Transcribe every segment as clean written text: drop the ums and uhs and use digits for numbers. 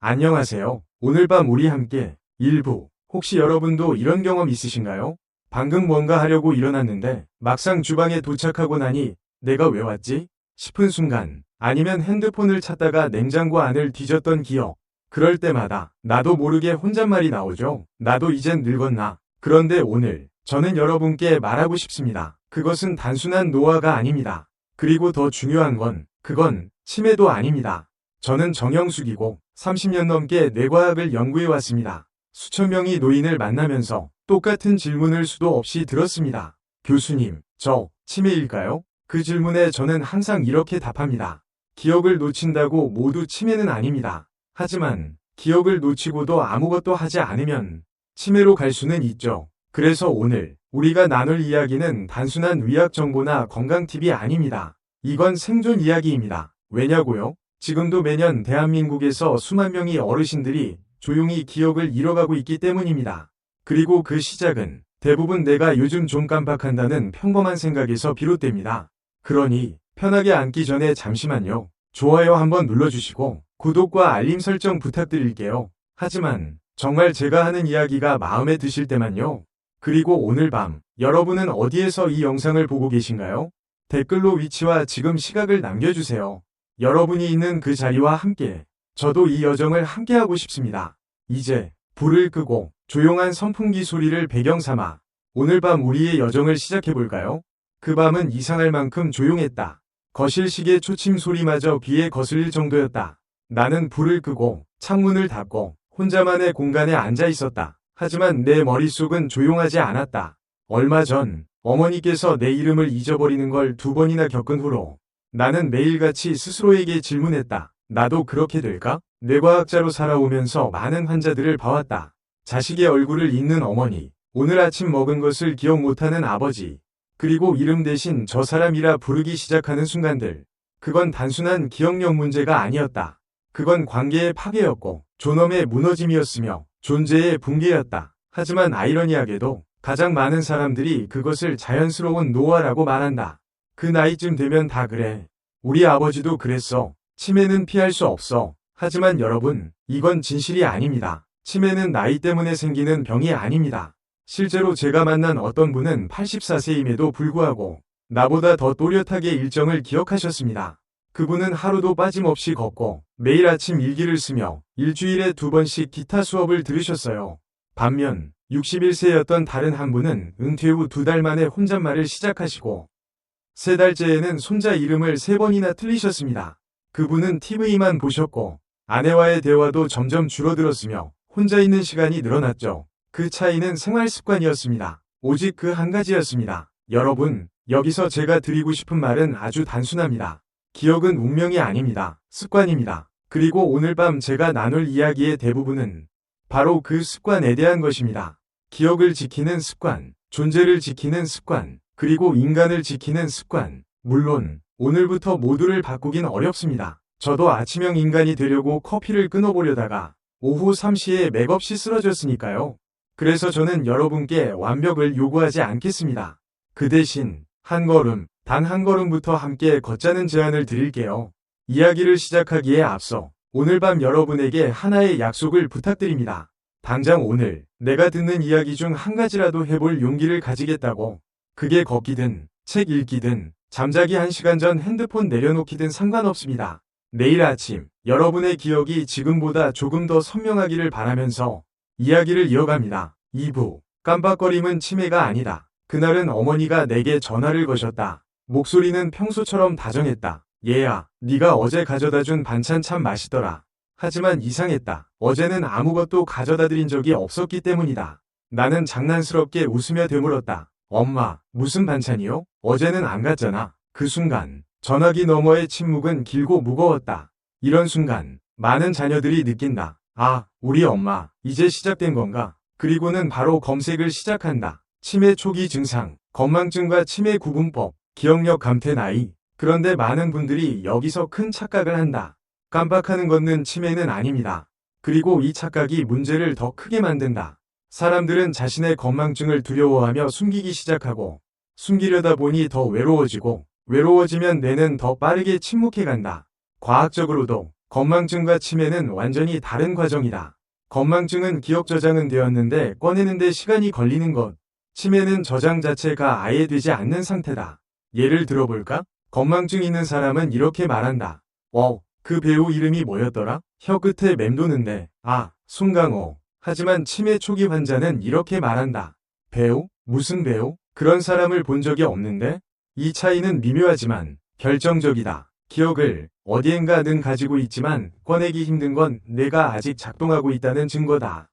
안녕하세요. 오늘 밤 우리 함께 일부. 혹시 여러분도 이런 경험 있으신가요? 방금 뭔가 하려고 일어났는데 막상 주방에 도착하고 나니 내가 왜 왔지? 싶은 순간, 아니면 핸드폰을 찾다가 냉장고 안을 뒤졌던 기억. 그럴 때마다 나도 모르게 혼잣말이 나오죠. 나도 이젠 늙었나? 그런데 오늘 저는 여러분께 말하고 싶습니다. 그것은 단순한 노화가 아닙니다. 그리고 더 중요한 건 그건 치매도 아닙니다. 저는 정영숙이고 30년 넘게 뇌과학을 연구해 왔습니다. 수천 명의 노인을 만나면서 똑같은 질문을 수도 없이 들었습니다. 교수님, 저 치매일까요? 그 질문에 저는 항상 이렇게 답합니다. 기억을 놓친다고 모두 치매는 아닙니다. 하지만 기억을 놓치고도 아무것도 하지 않으면 치매로 갈 수는 있죠. 그래서 오늘 우리가 나눌 이야기는 단순한 의학 정보나 건강 팁이 아닙니다. 이건 생존 이야기입니다. 왜냐고요? 지금도 매년 대한민국에서 수만 명의 어르신들이 조용히 기억을 잃어가고 있기 때문입니다. 그리고 그 시작은 대부분 내가 요즘 좀 깜빡한다는 평범한 생각에서 비롯됩니다. 그러니 편하게 앉기 전에 잠시만요. 좋아요 한번 눌러주시고 구독과 알림 설정 부탁드릴게요. 하지만 정말 제가 하는 이야기가 마음에 드실 때만요. 그리고 오늘 밤 여러분은 어디에서 이 영상을 보고 계신가요? 댓글로 위치와 지금 시각을 남겨주세요. 여러분이 있는 그 자리와 함께 저도 이 여정을 함께하고 싶습니다. 이제 불을 끄고 조용한 선풍기 소리를 배경 삼아 오늘 밤 우리의 여정을 시작해볼까요? 그 밤은 이상할 만큼 조용했다. 거실 시계 초침 소리마저 귀에 거슬릴 정도였다. 나는 불을 끄고 창문을 닫고 혼자만의 공간에 앉아 있었다. 하지만 내 머릿속은 조용하지 않았다. 얼마 전 어머니께서 내 이름을 잊어버리는 걸 2번이나 겪은 후로 나는 매일같이 스스로에게 질문했다. 나도 그렇게 될까? 뇌과학자로 살아오면서 많은 환자들을 봐왔다. 자식의 얼굴을 잊는 어머니, 오늘 아침 먹은 것을 기억 못하는 아버지, 그리고 이름 대신 저 사람이라 부르기 시작하는 순간들. 그건 단순한 기억력 문제가 아니었다. 그건 관계의 파괴였고 존엄의 무너짐이었으며 존재의 붕괴였다. 하지만 아이러니하게도 가장 많은 사람들이 그것을 자연스러운 노화라고 말한다. 그 나이쯤 되면 다 그래. 우리 아버지도 그랬어. 치매는 피할 수 없어. 하지만 여러분, 이건 진실이 아닙니다. 치매는 나이 때문에 생기는 병이 아닙니다. 실제로 제가 만난 어떤 분은 84세임에도 불구하고 나보다 더 또렷하게 일정을 기억하셨습니다. 그분은 하루도 빠짐없이 걷고 매일 아침 일기를 쓰며 일주일에 2번씩 기타 수업을 들으셨어요. 반면 61세였던 다른 한 분은 은퇴 후 2달 만에 혼잣말을 시작하시고 3달째에는 손자 이름을 3번이나 틀리셨습니다. 그분은 TV만 보셨고 아내와의 대화도 점점 줄어들었으며 혼자 있는 시간이 늘어났죠. 그 차이는 생활 습관이었습니다. 오직 그 한 가지였습니다. 여러분, 여기서 제가 드리고 싶은 말은 아주 단순합니다. 기억은 운명이 아닙니다. 습관입니다. 그리고 오늘 밤 제가 나눌 이야기의 대부분은 바로 그 습관에 대한 것입니다. 기억을 지키는 습관, 존재를 지키는 습관, 그리고 인간을 지키는 습관. 물론 오늘부터 모두를 바꾸긴 어렵습니다. 저도 아침형 인간이 되려고 커피를 끊어보려다가 오후 3시에 맥없이 쓰러졌으니까요. 그래서 저는 여러분께 완벽을 요구하지 않겠습니다. 그 대신 한 걸음, 단 한 걸음부터 함께 걷자는 제안을 드릴게요. 이야기를 시작하기에 앞서 오늘 밤 여러분에게 하나의 약속을 부탁드립니다. 당장 오늘 내가 듣는 이야기 중 한 가지라도 해볼 용기를 가지겠다고. 그게 걷기든 책 읽기든 잠자기 1시간 전 핸드폰 내려놓기든 상관없습니다. 내일 아침 여러분의 기억이 지금보다 조금 더 선명하기를 바라면서 이야기를 이어갑니다. 2부 깜빡거림은 치매가 아니다. 그날은 어머니가 내게 전화를 거셨다. 목소리는 평소처럼 다정했다. 얘야, 네가 어제 가져다준 반찬 참 맛있더라. 하지만 이상했다. 어제는 아무것도 가져다 드린 적이 없었기 때문이다. 나는 장난스럽게 웃으며 되물었다. 엄마, 무슨 반찬이요? 어제는 안 갔잖아. 그 순간 전화기 너머의 침묵은 길고 무거웠다. 이런 순간 많은 자녀들이 느낀다. 아, 우리 엄마 이제 시작된 건가? 그리고는 바로 검색을 시작한다. 치매 초기 증상, 건망증과 치매 구분법, 기억력 감퇴 나이. 그런데 많은 분들이 여기서 큰 착각을 한다. 깜빡하는 것은 치매는 아닙니다. 그리고 이 착각이 문제를 더 크게 만든다. 사람들은 자신의 건망증을 두려워하며 숨기기 시작하고 숨기려다 보니 더 외로워지고 외로워지면 뇌는 더 빠르게 침묵해간다. 과학적으로도 건망증과 치매는 완전히 다른 과정이다. 건망증은 기억 저장은 되었는데 꺼내는데 시간이 걸리는 것. 치매는 저장 자체가 아예 되지 않는 상태다. 예를 들어볼까? 건망증 있는 사람은 이렇게 말한다. 그 배우 이름이 뭐였더라? 혀 끝에 맴도는데. 송강호. 하지만 치매 초기 환자는 이렇게 말한다. 배우? 무슨 배우? 그런 사람을 본 적이 없는데? 이 차이는 미묘하지만 결정적이다. 기억을 어디엔가는 가지고 있지만 꺼내기 힘든 건 내가 아직 작동하고 있다는 증거다.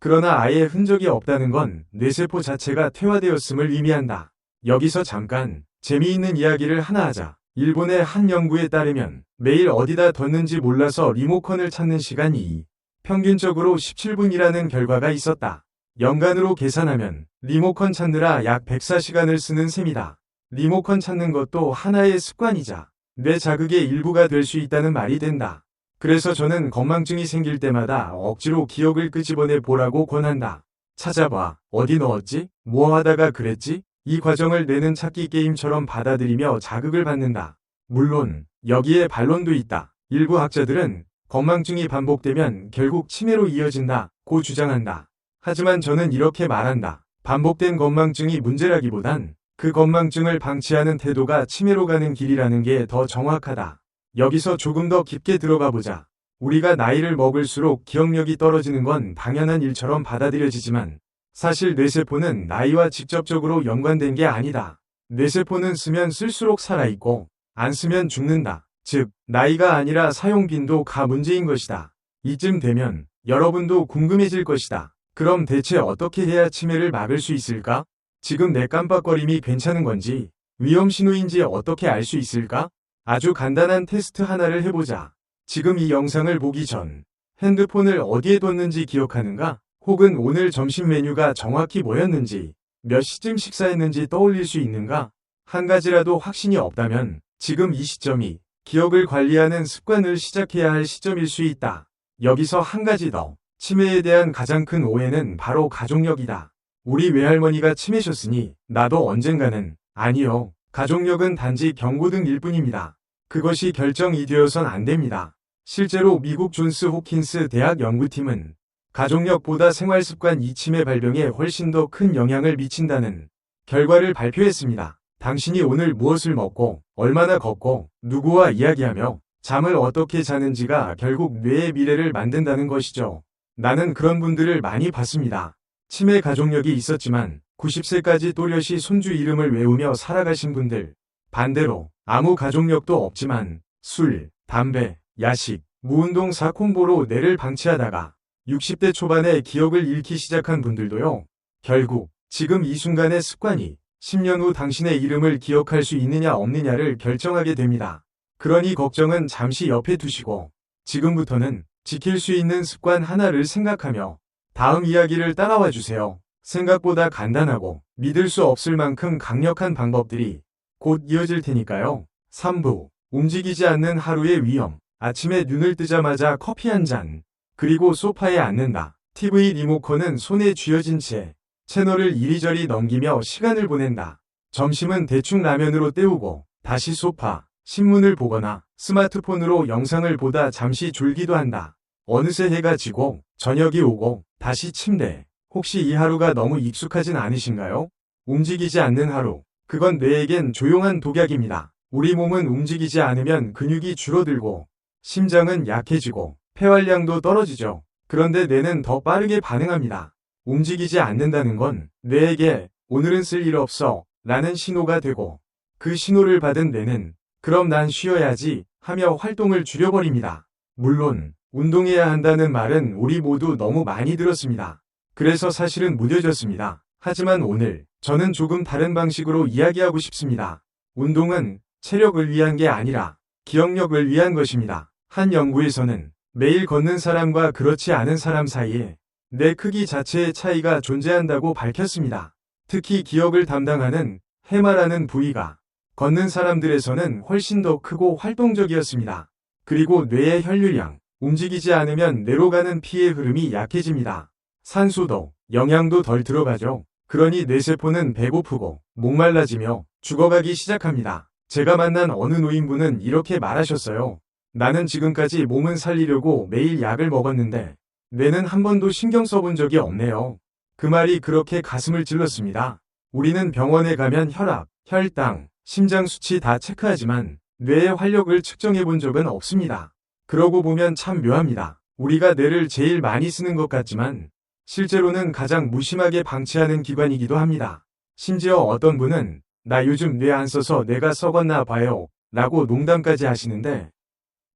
그러나 아예 흔적이 없다는 건 뇌세포 자체가 퇴화되었음을 의미한다. 여기서 잠깐 재미있는 이야기를 하나 하자. 일본의 한 연구에 따르면 매일 어디다 뒀는지 몰라서 리모컨을 찾는 시간이 평균적으로 17분이라는 결과가 있었다. 연간으로 계산하면 리모컨 찾느라 약 104시간을 쓰는 셈이다. 리모컨 찾는 것도 하나의 습관이자 뇌 자극의 일부가 될 수 있다는 말이 된다. 그래서 저는 건망증이 생길 때마다 억지로 기억을 끄집어내 보라고 권한다. 찾아봐. 어디 넣었지? 뭐 하다가 그랬지? 이 과정을 뇌는 찾기 게임처럼 받아들이며 자극을 받는다. 물론 여기에 반론도 있다. 일부 학자들은 건망증이 반복되면 결국 치매로 이어진다고 주장한다. 하지만 저는 이렇게 말한다. 반복된 건망증이 문제라기보단 그 건망증을 방치하는 태도가 치매로 가는 길이라는 게 더 정확하다. 여기서 조금 더 깊게 들어가 보자. 우리가 나이를 먹을수록 기억력이 떨어지는 건 당연한 일처럼 받아들여지지만 사실 뇌세포는 나이와 직접적으로 연관된 게 아니다. 뇌세포는 쓰면 쓸수록 살아있고 안 쓰면 죽는다. 즉, 나이가 아니라 사용 빈도가 문제인 것이다. 이쯤 되면 여러분도 궁금해질 것이다. 그럼 대체 어떻게 해야 치매를 막을 수 있을까? 지금 내 깜빡거림이 괜찮은 건지 위험 신호인지 어떻게 알 수 있을까? 아주 간단한 테스트 하나를 해보자. 지금 이 영상을 보기 전 핸드폰을 어디에 뒀는지 기억하는가? 혹은 오늘 점심 메뉴가 정확히 뭐였는지, 몇 시쯤 식사했는지 떠올릴 수 있는가? 한 가지라도 확신이 없다면 지금 이 시점이 기억을 관리하는 습관을 시작해야 할 시점일 수 있다. 여기서 한 가지 더. 치매에 대한 가장 큰 오해는 바로 가족력이다. 우리 외할머니가 치매셨으니 나도 언젠가는. 아니요. 가족력은 단지 경고등일 뿐입니다. 그것이 결정이 되어선 안 됩니다. 실제로 미국 존스 호킨스 대학 연구팀은 가족력보다 생활습관 치매 발병에 훨씬 더 큰 영향을 미친다는 결과를 발표했습니다. 당신이 오늘 무엇을 먹고 얼마나 걷고 누구와 이야기하며 잠을 어떻게 자는지가 결국 뇌의 미래를 만든다는 것이죠. 나는 그런 분들을 많이 봤습니다. 치매 가족력이 있었지만 90세까지 또렷이 손주 이름을 외우며 살아가신 분들. 반대로 아무 가족력도 없지만 술, 담배, 야식, 무운동 사콤보로 뇌를 방치하다가 60대 초반에 기억을 잃기 시작한 분들도요. 결국 지금 이 순간의 습관이 10년 후 당신의 이름을 기억할 수 있느냐 없느냐를 결정하게 됩니다. 그러니 걱정은 잠시 옆에 두시고 지금부터는 지킬 수 있는 습관 하나를 생각하며 다음 이야기를 따라와 주세요. 생각보다 간단하고 믿을 수 없을 만큼 강력한 방법들이 곧 이어질 테니까요. 3부. 움직이지 않는 하루의 위험. 아침에 눈을 뜨자마자 커피 한 잔. 그리고 소파에 앉는다. TV 리모컨은 손에 쥐어진 채 채널을 이리저리 넘기며 시간을 보낸다. 점심은 대충 라면으로 때우고 다시 소파, 신문을 보거나 스마트폰으로 영상을 보다 잠시 졸기도 한다. 어느새 해가 지고 저녁이 오고 다시 침대. 혹시 이 하루가 너무 익숙하진 않으신가요? 움직이지 않는 하루. 그건 뇌에겐 조용한 독약입니다. 우리 몸은 움직이지 않으면 근육이 줄어들고 심장은 약해지고 폐활량도 떨어지죠. 그런데 뇌는 더 빠르게 반응합니다. 움직이지 않는다는 건 뇌에게 오늘은 쓸 일 없어 라는 신호가 되고 그 신호를 받은 뇌는 그럼 난 쉬어야지 하며 활동을 줄여버립니다. 물론 운동해야 한다는 말은 우리 모두 너무 많이 들었습니다. 그래서 사실은 무뎌졌습니다. 하지만 오늘 저는 조금 다른 방식으로 이야기하고 싶습니다. 운동은 체력을 위한 게 아니라 기억력을 위한 것입니다. 한 연구에서는 매일 걷는 사람과 그렇지 않은 사람 사이에 뇌 크기 자체의 차이가 존재한다고 밝혔습니다. 특히 기억을 담당하는 해마라는 부위가 걷는 사람들에서는 훨씬 더 크고 활동적이었습니다. 그리고 뇌의 혈류량, 움직이지 않으면 뇌로 가는 피의 흐름이 약해집니다. 산소도, 영양도 덜 들어가죠. 그러니 뇌세포는 배고프고 목말라지며 죽어가기 시작합니다. 제가 만난 어느 노인분은 이렇게 말하셨어요. 나는 지금까지 몸은 살리려고 매일 약을 먹었는데 뇌는 한 번도 신경 써본 적이 없네요. 그 말이 그렇게 가슴을 찔렀습니다. 우리는 병원에 가면 혈압, 혈당, 심장 수치 다 체크하지만 뇌의 활력을 측정해 본 적은 없습니다. 그러고 보면 참 묘합니다. 우리가 뇌를 제일 많이 쓰는 것 같지만 실제로는 가장 무심하게 방치하는 기관이기도 합니다. 심지어 어떤 분은 나 요즘 뇌 안 써서 뇌가 썩었나 봐요 라고 농담까지 하시는데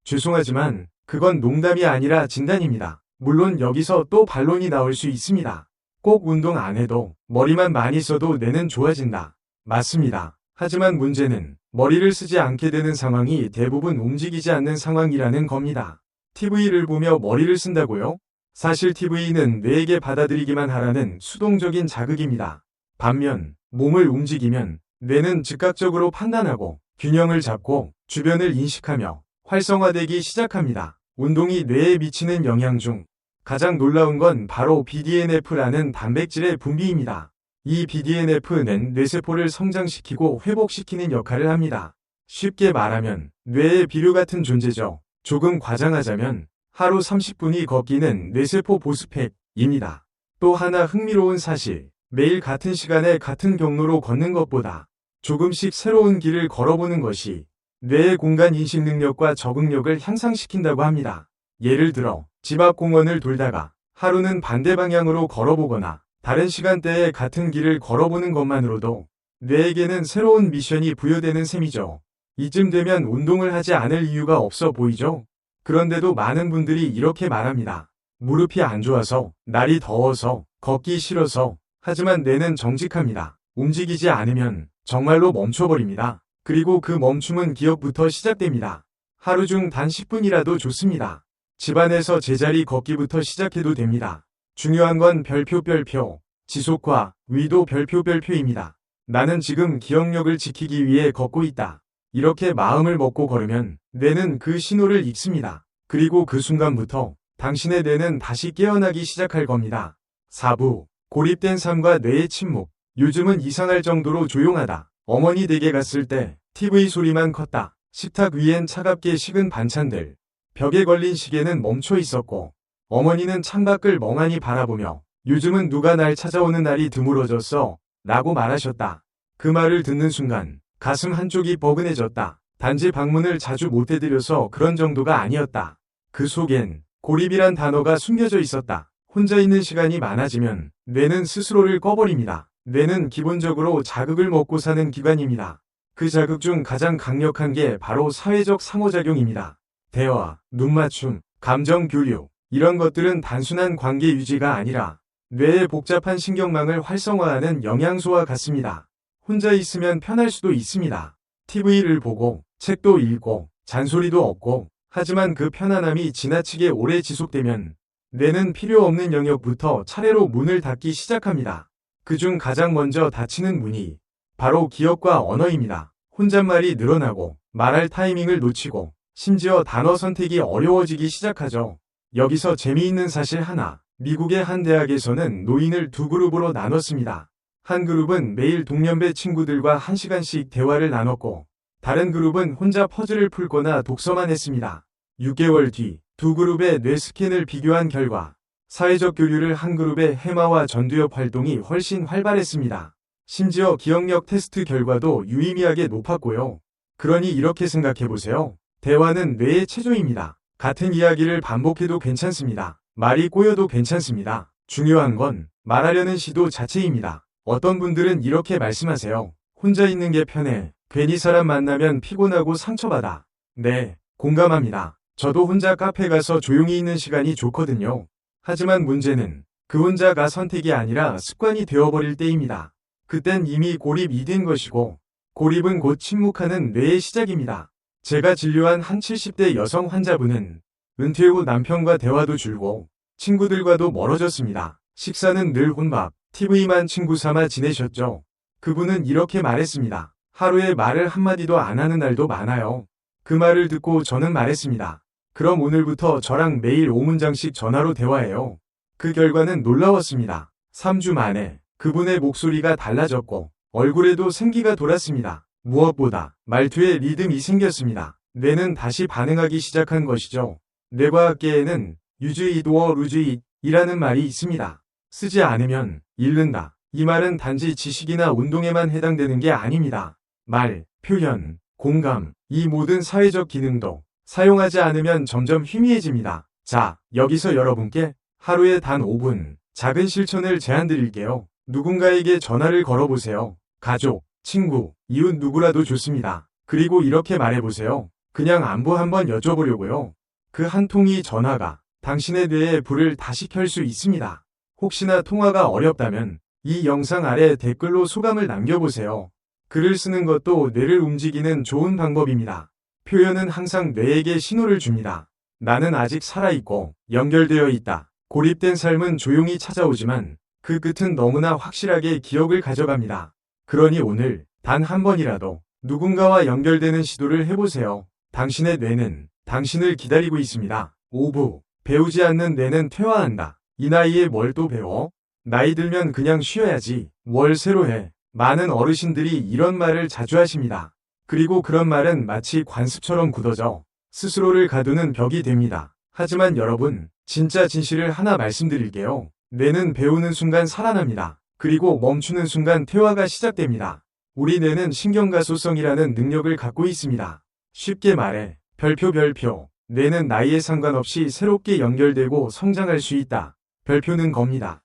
죄송하지만 그건 농담이 아니라 진단입니다. 물론 여기서 또 반론이 나올 수 있습니다. 꼭 운동 안 해도 머리만 많이 써도 뇌는 좋아진다. 맞습니다. 하지만 문제는 머리를 쓰지 않게 되는 상황이 대부분 움직이지 않는 상황이라는 겁니다. TV를 보며 머리를 쓴다고요? 사실 TV는 뇌에게 받아들이기만 하라는 수동적인 자극입니다. 반면 몸을 움직이면 뇌는 즉각적으로 판단하고 균형을 잡고 주변을 인식하며 활성화되기 시작합니다. 운동이 뇌에 미치는 영향 중 가장 놀라운 건 바로 BDNF라는 단백질의 분비입니다. 이 BDNF는 뇌세포를 성장시키고 회복시키는 역할을 합니다. 쉽게 말하면 뇌의 비료 같은 존재죠. 조금 과장하자면 하루 30분이 걷기는 뇌세포 보습팩입니다. 또 하나 흥미로운 사실, 매일 같은 시간에 같은 경로로 걷는 것보다 조금씩 새로운 길을 걸어보는 것이 뇌의 공간 인식 능력과 적응력을 향상시킨다고 합니다. 예를 들어 집 앞 공원을 돌다가 하루는 반대 방향으로 걸어보거나 다른 시간대에 같은 길을 걸어보는 것만으로도 뇌에게는 새로운 미션이 부여되는 셈이죠. 이쯤 되면 운동을 하지 않을 이유가 없어 보이죠? 그런데도 많은 분들이 이렇게 말합니다. 무릎이 안 좋아서, 날이 더워서, 걷기 싫어서. 하지만 뇌는 정직합니다. 움직이지 않으면 정말로 멈춰버립니다. 그리고 그 멈춤은 기억부터 시작됩니다. 하루 중 단 10분이라도 좋습니다. 집안에서 제자리 걷기부터 시작해도 됩니다. 중요한 건 별표, 지속과 위도 별표입니다. 나는 지금 기억력을 지키기 위해 걷고 있다. 이렇게 마음을 먹고 걸으면 뇌는 그 신호를 읽습니다. 그리고 그 순간부터 당신의 뇌는 다시 깨어나기 시작할 겁니다. 4부 고립된 삶과 뇌의 침묵. 요즘은 이상할 정도로 조용하다. 어머니 댁에 갔을 때 TV 소리만 컸다. 식탁 위엔 차갑게 식은 반찬들. 벽에 걸린 시계는 멈춰 있었고 어머니는 창밖을 멍하니 바라보며 요즘은 누가 날 찾아오는 날이 드물어졌어 라고 말하셨다. 그 말을 듣는 순간 가슴 한쪽이 뻐근해졌다. 단지 방문을 자주 못 해드려서 그런 정도가 아니었다. 그 속엔 고립이란 단어가 숨겨져 있었다. 혼자 있는 시간이 많아지면 뇌는 스스로를 꺼버립니다. 뇌는 기본적으로 자극을 먹고 사는 기관입니다. 그 자극 중 가장 강력한 게 바로 사회적 상호작용입니다. 대화, 눈맞춤, 감정 교류, 이런 것들은 단순한 관계 유지가 아니라 뇌의 복잡한 신경망을 활성화하는 영양소와 같습니다. 혼자 있으면 편할 수도 있습니다. TV를 보고, 책도 읽고, 잔소리도 없고, 하지만 그 편안함이 지나치게 오래 지속되면 뇌는 필요 없는 영역부터 차례로 문을 닫기 시작합니다. 그중 가장 먼저 닫히는 문이 바로 기억과 언어입니다. 혼잣말이 늘어나고, 말할 타이밍을 놓치고, 심지어 단어 선택이 어려워지기 시작하죠. 여기서 재미있는 사실 하나. 미국의 한 대학에서는 노인을 두 그룹으로 나눴습니다. 한 그룹은 매일 동년배 친구들과 1시간씩 대화를 나눴고 다른 그룹은 혼자 퍼즐을 풀거나 독서만 했습니다. 6개월 뒤 두 그룹의 뇌 스캔을 비교한 결과 사회적 교류를 한 그룹의 해마와 전두엽 활동이 훨씬 활발했습니다. 심지어 기억력 테스트 결과도 유의미하게 높았고요. 그러니 이렇게 생각해보세요. 대화는 뇌의 체조입니다. 같은 이야기를 반복해도 괜찮습니다. 말이 꼬여도 괜찮습니다. 중요한 건 말하려는 시도 자체입니다. 어떤 분들은 이렇게 말씀하세요. 혼자 있는 게 편해. 괜히 사람 만나면 피곤하고 상처받아. 네, 공감합니다. 저도 혼자 카페 가서 조용히 있는 시간이 좋거든요. 하지만 문제는 그 혼자가 선택이 아니라 습관이 되어버릴 때입니다. 그땐 이미 고립이 된 것이고 고립은 곧 침묵하는 뇌의 시작입니다. 제가 진료한 한 70대 여성 환자분은 은퇴 후 남편과 대화도 줄고 친구들과도 멀어졌습니다. 식사는 늘 혼밥, TV만 친구 삼아 지내셨죠. 그분은 이렇게 말했습니다. 하루에 말을 한마디도 안 하는 날도 많아요. 그 말을 듣고 저는 말했습니다. 그럼 오늘부터 저랑 매일 5문장씩 전화로 대화해요. 그 결과는 놀라웠습니다. 3주 만에 그분의 목소리가 달라졌고 얼굴에도 생기가 돌았습니다. 무엇보다 말투에 리듬이 생겼습니다. 뇌는 다시 반응하기 시작한 것이죠. 뇌과학계에는 유즈이도어 루즈잇이라는 말이 있습니다. 쓰지 않으면 잃는다. 이 말은 단지 지식이나 운동에만 해당되는 게 아닙니다. 말, 표현, 공감, 이 모든 사회적 기능도 사용하지 않으면 점점 희미해집니다. 자, 여기서 여러분께 하루에 단 5분 작은 실천을 제안 드릴게요. 누군가에게 전화를 걸어보세요. 가족, 친구, 이웃 누구라도 좋습니다. 그리고 이렇게 말해보세요. 그냥 안부 한번 여쭤보려고요. 그 한 통이 전화가 당신의 뇌에 불을 다시 켤 수 있습니다. 혹시나 통화가 어렵다면 이 영상 아래 댓글로 소감을 남겨보세요. 글을 쓰는 것도 뇌를 움직이는 좋은 방법입니다. 표현은 항상 뇌에게 신호를 줍니다. 나는 아직 살아있고 연결되어 있다. 고립된 삶은 조용히 찾아오지만 그 끝은 너무나 확실하게 기억을 가져갑니다. 그러니 오늘 단 한 번이라도 누군가와 연결되는 시도를 해보세요. 당신의 뇌는 당신을 기다리고 있습니다. 5부. 배우지 않는 뇌는 퇴화한다. 이 나이에 뭘 또 배워? 나이 들면 그냥 쉬어야지. 뭘 새로 해. 많은 어르신들이 이런 말을 자주 하십니다. 그리고 그런 말은 마치 관습처럼 굳어져 스스로를 가두는 벽이 됩니다. 하지만 여러분, 진짜 진실을 하나 말씀드릴게요. 뇌는 배우는 순간 살아납니다. 그리고 멈추는 순간 퇴화가 시작됩니다. 우리 뇌는 신경가소성이라는 능력을 갖고 있습니다. 쉽게 말해, 별표. 뇌는 나이에 상관없이 새롭게 연결되고 성장할 수 있다. 별표는 겁니다.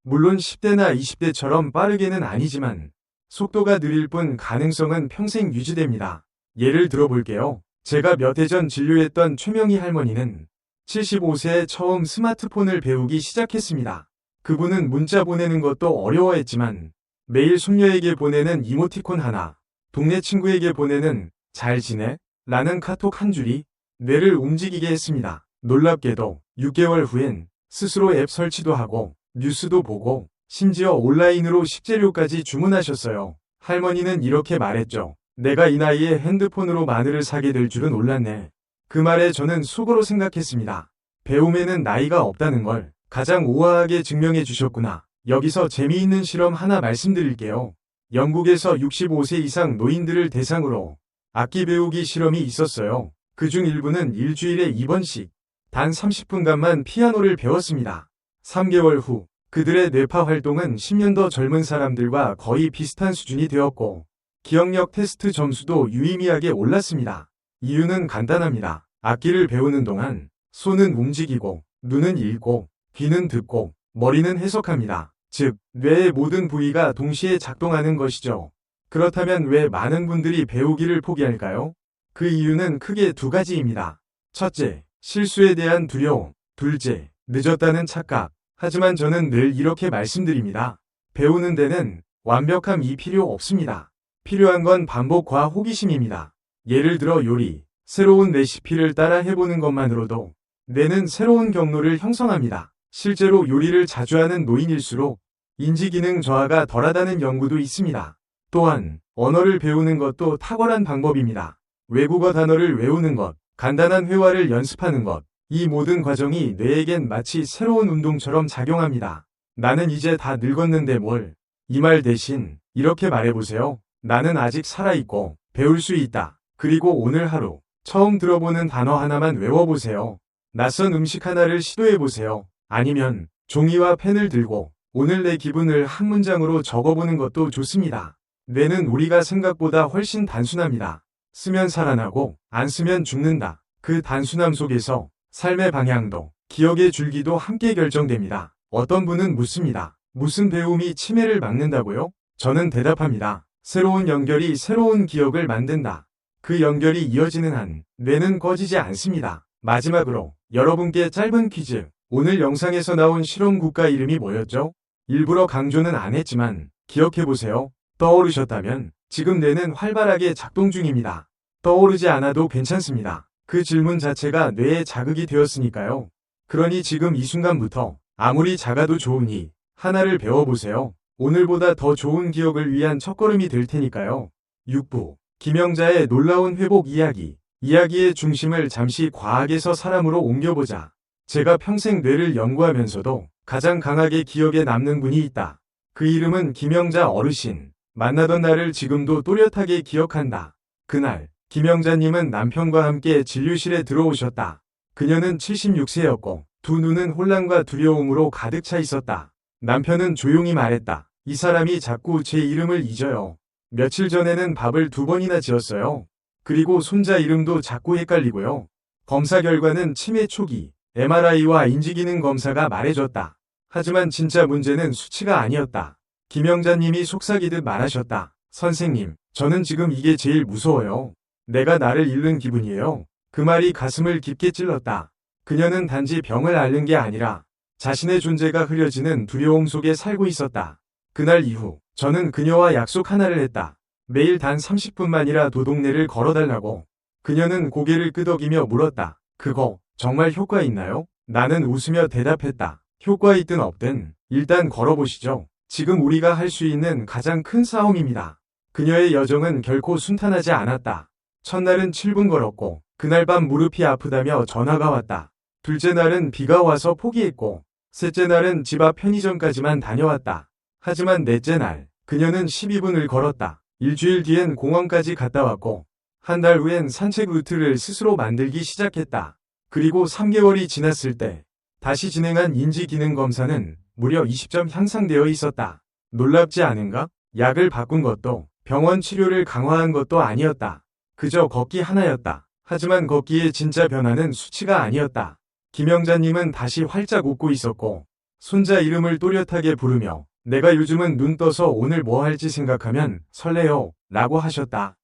물론 10대나 20대처럼 빠르게는 아니지만 속도가 느릴 뿐 가능성은 평생 유지됩니다. 예를 들어볼게요. 제가 몇 해 전 진료했던 최명희 할머니는 75세에 처음 스마트폰을 배우기 시작했습니다. 그분은 문자 보내는 것도 어려워했지만 매일 손녀에게 보내는 이모티콘 하나, 동네 친구에게 보내는 잘 지내? 라는 카톡 한 줄이 뇌를 움직이게 했습니다. 놀랍게도 6개월 후엔 스스로 앱 설치도 하고 뉴스도 보고 심지어 온라인으로 식재료까지 주문하셨어요. 할머니는 이렇게 말했죠. 내가 이 나이에 핸드폰으로 마늘을 사게 될 줄은 몰랐네. 그 말에 저는 속으로 생각했습니다. 배움에는 나이가 없다는 걸 가장 우아하게 증명해 주셨구나. 여기서 재미있는 실험 하나 말씀드릴게요. 영국에서 65세 이상 노인들을 대상으로 악기 배우기 실험이 있었어요. 그중 일부는 일주일에 2번씩 단 30분간만 피아노를 배웠습니다. 3개월 후 그들의 뇌파 활동은 10년 더 젊은 사람들과 거의 비슷한 수준이 되었고 기억력 테스트 점수도 유의미하게 올랐습니다. 이유는 간단합니다. 악기를 배우는 동안 손은 움직이고 눈은 읽고 귀는 듣고 머리는 해석합니다. 즉, 뇌의 모든 부위가 동시에 작동하는 것이죠. 그렇다면 왜 많은 분들이 배우기를 포기할까요? 그 이유는 크게 두 가지입니다. 첫째, 실수에 대한 두려움. 둘째, 늦었다는 착각. 하지만 저는 늘 이렇게 말씀드립니다. 배우는 데는 완벽함이 필요 없습니다. 필요한 건 반복과 호기심입니다. 예를 들어 요리, 새로운 레시피를 따라 해보는 것만으로도 뇌는 새로운 경로를 형성합니다. 실제로 요리를 자주 하는 노인일수록 인지기능 저하가 덜하다는 연구도 있습니다. 또한 언어를 배우는 것도 탁월한 방법입니다. 외국어 단어를 외우는 것, 간단한 회화를 연습하는 것, 이 모든 과정이 뇌에겐 마치 새로운 운동처럼 작용합니다. 나는 이제 다 늙었는데 뭘? 이 말 대신 이렇게 말해보세요. 나는 아직 살아있고 배울 수 있다. 그리고 오늘 하루 처음 들어보는 단어 하나만 외워보세요. 낯선 음식 하나를 시도해보세요. 아니면 종이와 펜을 들고 오늘 내 기분을 한 문장으로 적어보는 것도 좋습니다. 뇌는 우리가 생각보다 훨씬 단순합니다. 쓰면 살아나고 안 쓰면 죽는다. 그 단순함 속에서 삶의 방향도 기억의 줄기도 함께 결정됩니다. 어떤 분은 묻습니다. 무슨 배움이 치매를 막는다고요? 저는 대답합니다. 새로운 연결이 새로운 기억을 만든다. 그 연결이 이어지는 한 뇌는 꺼지지 않습니다. 마지막으로 여러분께 짧은 퀴즈. 오늘 영상에서 나온 실험 국가 이름이 뭐였죠? 일부러 강조는 안 했지만 기억해보세요. 떠오르셨다면 지금 뇌는 활발하게 작동 중입니다. 떠오르지 않아도 괜찮습니다. 그 질문 자체가 뇌에 자극이 되었으니까요. 그러니 지금 이 순간부터 아무리 작아도 좋으니 하나를 배워보세요. 오늘보다 더 좋은 기억을 위한 첫걸음이 될 테니까요. 6부. 김영자의 놀라운 회복 이야기. 이야기의 중심을 잠시 과학에서 사람으로 옮겨보자. 제가 평생 뇌를 연구하면서도 가장 강하게 기억에 남는 분이 있다. 그 이름은 김영자 어르신. 만나던 날을 지금도 또렷하게 기억한다. 그날 김영자님은 남편과 함께 진료실에 들어오셨다. 그녀는 76세였고 두 눈은 혼란과 두려움으로 가득 차 있었다. 남편은 조용히 말했다. 이 사람이 자꾸 제 이름을 잊어요. 며칠 전에는 밥을 2번이나 지었어요. 그리고 손자 이름도 자꾸 헷갈리고요. 검사 결과는 치매 초기, MRI와 인지기능 검사가 말해줬다. 하지만 진짜 문제는 수치가 아니었다. 김영자님이 속삭이듯 말하셨다. 선생님, 저는 지금 이게 제일 무서워요. 내가 나를 잃는 기분이에요. 그 말이 가슴을 깊게 찔렀다. 그녀는 단지 병을 앓는 게 아니라 자신의 존재가 흐려지는 두려움 속에 살고 있었다. 그날 이후 저는 그녀와 약속 하나를 했다. 매일 단 30분만이라도 동네를 걸어달라고. 그녀는 고개를 끄덕이며 물었다. 그거 정말 효과 있나요? 나는 웃으며 대답했다. 효과 있든 없든 일단 걸어보시죠. 지금 우리가 할 수 있는 가장 큰 싸움입니다. 그녀의 여정은 결코 순탄하지 않았다. 첫날은 7분 걸었고 그날 밤 무릎이 아프다며 전화가 왔다. 둘째 날은 비가 와서 포기했고 셋째 날은 집 앞 편의점까지만 다녀왔다. 하지만 넷째 날 그녀는 12분을 걸었다. 일주일 뒤엔 공원까지 갔다 왔고 한 달 후엔 산책 루트를 스스로 만들기 시작했다. 그리고 3개월이 지났을 때 다시 진행한 인지기능 검사는 무려 20점 향상되어 있었다. 놀랍지 않은가? 약을 바꾼 것도 병원 치료를 강화한 것도 아니었다. 그저 걷기 하나였다. 하지만 걷기의 진짜 변화는 수치가 아니었다. 김영자님은 다시 활짝 웃고 있었고 손자 이름을 또렷하게 부르며 내가 요즘은 눈 떠서 오늘 뭐 할지 생각하면 설레요 라고 하셨다.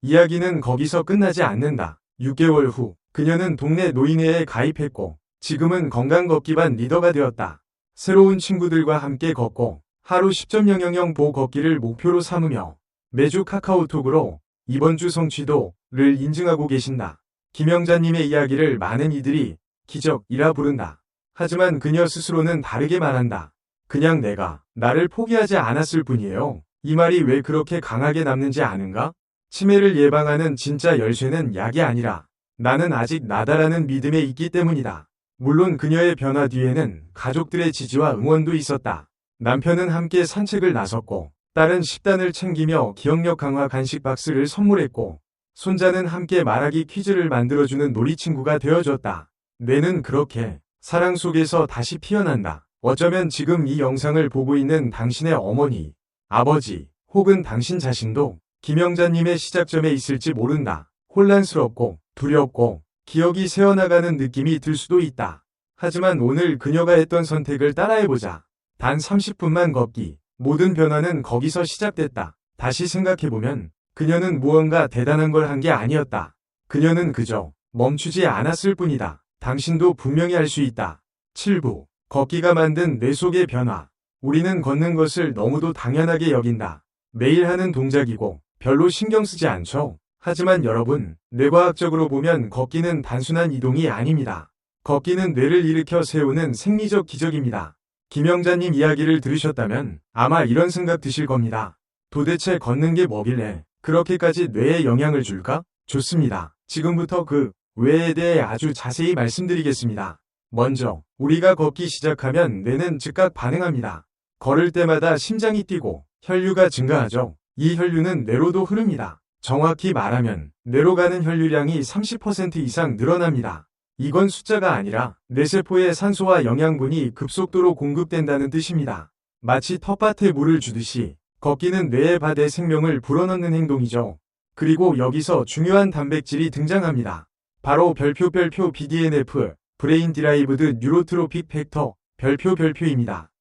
이야기는 거기서 끝나지 않는다. 6개월 후 그녀는 동네 노인회에 가입했고 지금은 건강 걷기반 리더가 되었다. 새로운 친구들과 함께 걷고 하루 10점 영영영 보 걷기를 목표로 삼으며 매주 카카오톡으로 이번 주 성취도를 인증하고 계신다. 김영자님의 이야기를 많은 이들이 기적이라 부른다. 하지만 그녀 스스로는 다르게 말한다. 그냥 내가 나를 포기하지 않았을 뿐이에요. 이 말이 왜 그렇게 강하게 남는지 아는가? 치매를 예방하는 진짜 열쇠는 약이 아니라 나는 아직 나다라는 믿음에 있기 때문이다. 물론 그녀의 변화 뒤에는 가족들의 지지와 응원도 있었다. 남편은 함께 산책을 나섰고 딸은 식단을 챙기며 기억력 강화 간식 박스를 선물했고 손자는 함께 말하기 퀴즈를 만들어주는 놀이친구가 되어줬다. 뇌는 그렇게 사랑 속에서 다시 피어난다. 어쩌면 지금 이 영상을 보고 있는 당신의 어머니, 아버지 혹은 당신 자신도 김영자님의 시작점에 있을지 모른다. 혼란스럽고 두렵고 기억이 새어나가는 느낌이 들 수도 있다. 하지만 오늘 그녀가 했던 선택을 따라해보자. 단 30분만 걷기. 모든 변화는 거기서 시작됐다. 다시 생각해보면 그녀는 무언가 대단한 걸 한 게 아니었다. 그녀는 그저 멈추지 않았을 뿐이다. 당신도 분명히 할 수 있다. 7부. 걷기가 만든 뇌 속의 변화. 우리는 걷는 것을 너무도 당연하게 여긴다. 매일 하는 동작이고 별로 신경 쓰지 않죠. 하지만 여러분, 뇌과학적으로 보면 걷기는 단순한 이동이 아닙니다. 걷기는 뇌를 일으켜 세우는 생리적 기적입니다. 김영자님 이야기를 들으셨다면 아마 이런 생각 드실 겁니다. 도대체 걷는 게 뭐길래 그렇게까지 뇌에 영향을 줄까? 좋습니다. 지금부터 그 왜에 대해 아주 자세히 말씀드리겠습니다. 먼저 우리가 걷기 시작하면 뇌는 즉각 반응합니다. 걸을 때마다 심장이 뛰고 혈류가 증가하죠. 이 혈류는 뇌로도 흐릅니다. 정확히 말하면 뇌로 가는 혈류량이 30% 이상 늘어납니다. 이건 숫자가 아니라 뇌세포에 산소와 영양분이 급속도로 공급된다는 뜻입니다. 마치 텃밭에 물을 주듯이 걷기는 뇌의 밭에 생명을 불어넣는 행동이죠. 그리고 여기서 중요한 단백질이 등장합니다. 바로 별표 BDNF, 브레인 디라이브드 뉴로트로픽 팩터, 별표입니다.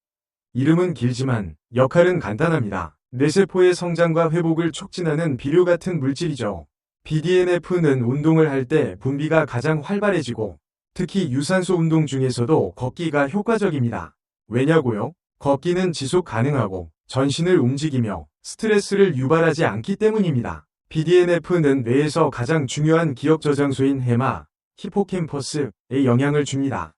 이름은 길지만 역할은 간단합니다. 뇌세포의 성장과 회복을 촉진하는 비료 같은 물질이죠. BDNF는 운동을 할 때 분비가 가장 활발해지고 특히 유산소 운동 중에서도 걷기가 효과적입니다. 왜냐고요? 걷기는 지속 가능하고 전신을 움직이며 스트레스를 유발하지 않기 때문입니다. BDNF는 뇌에서 가장 중요한 기억 저장소인 해마, 히포캠퍼스에 영향을 줍니다.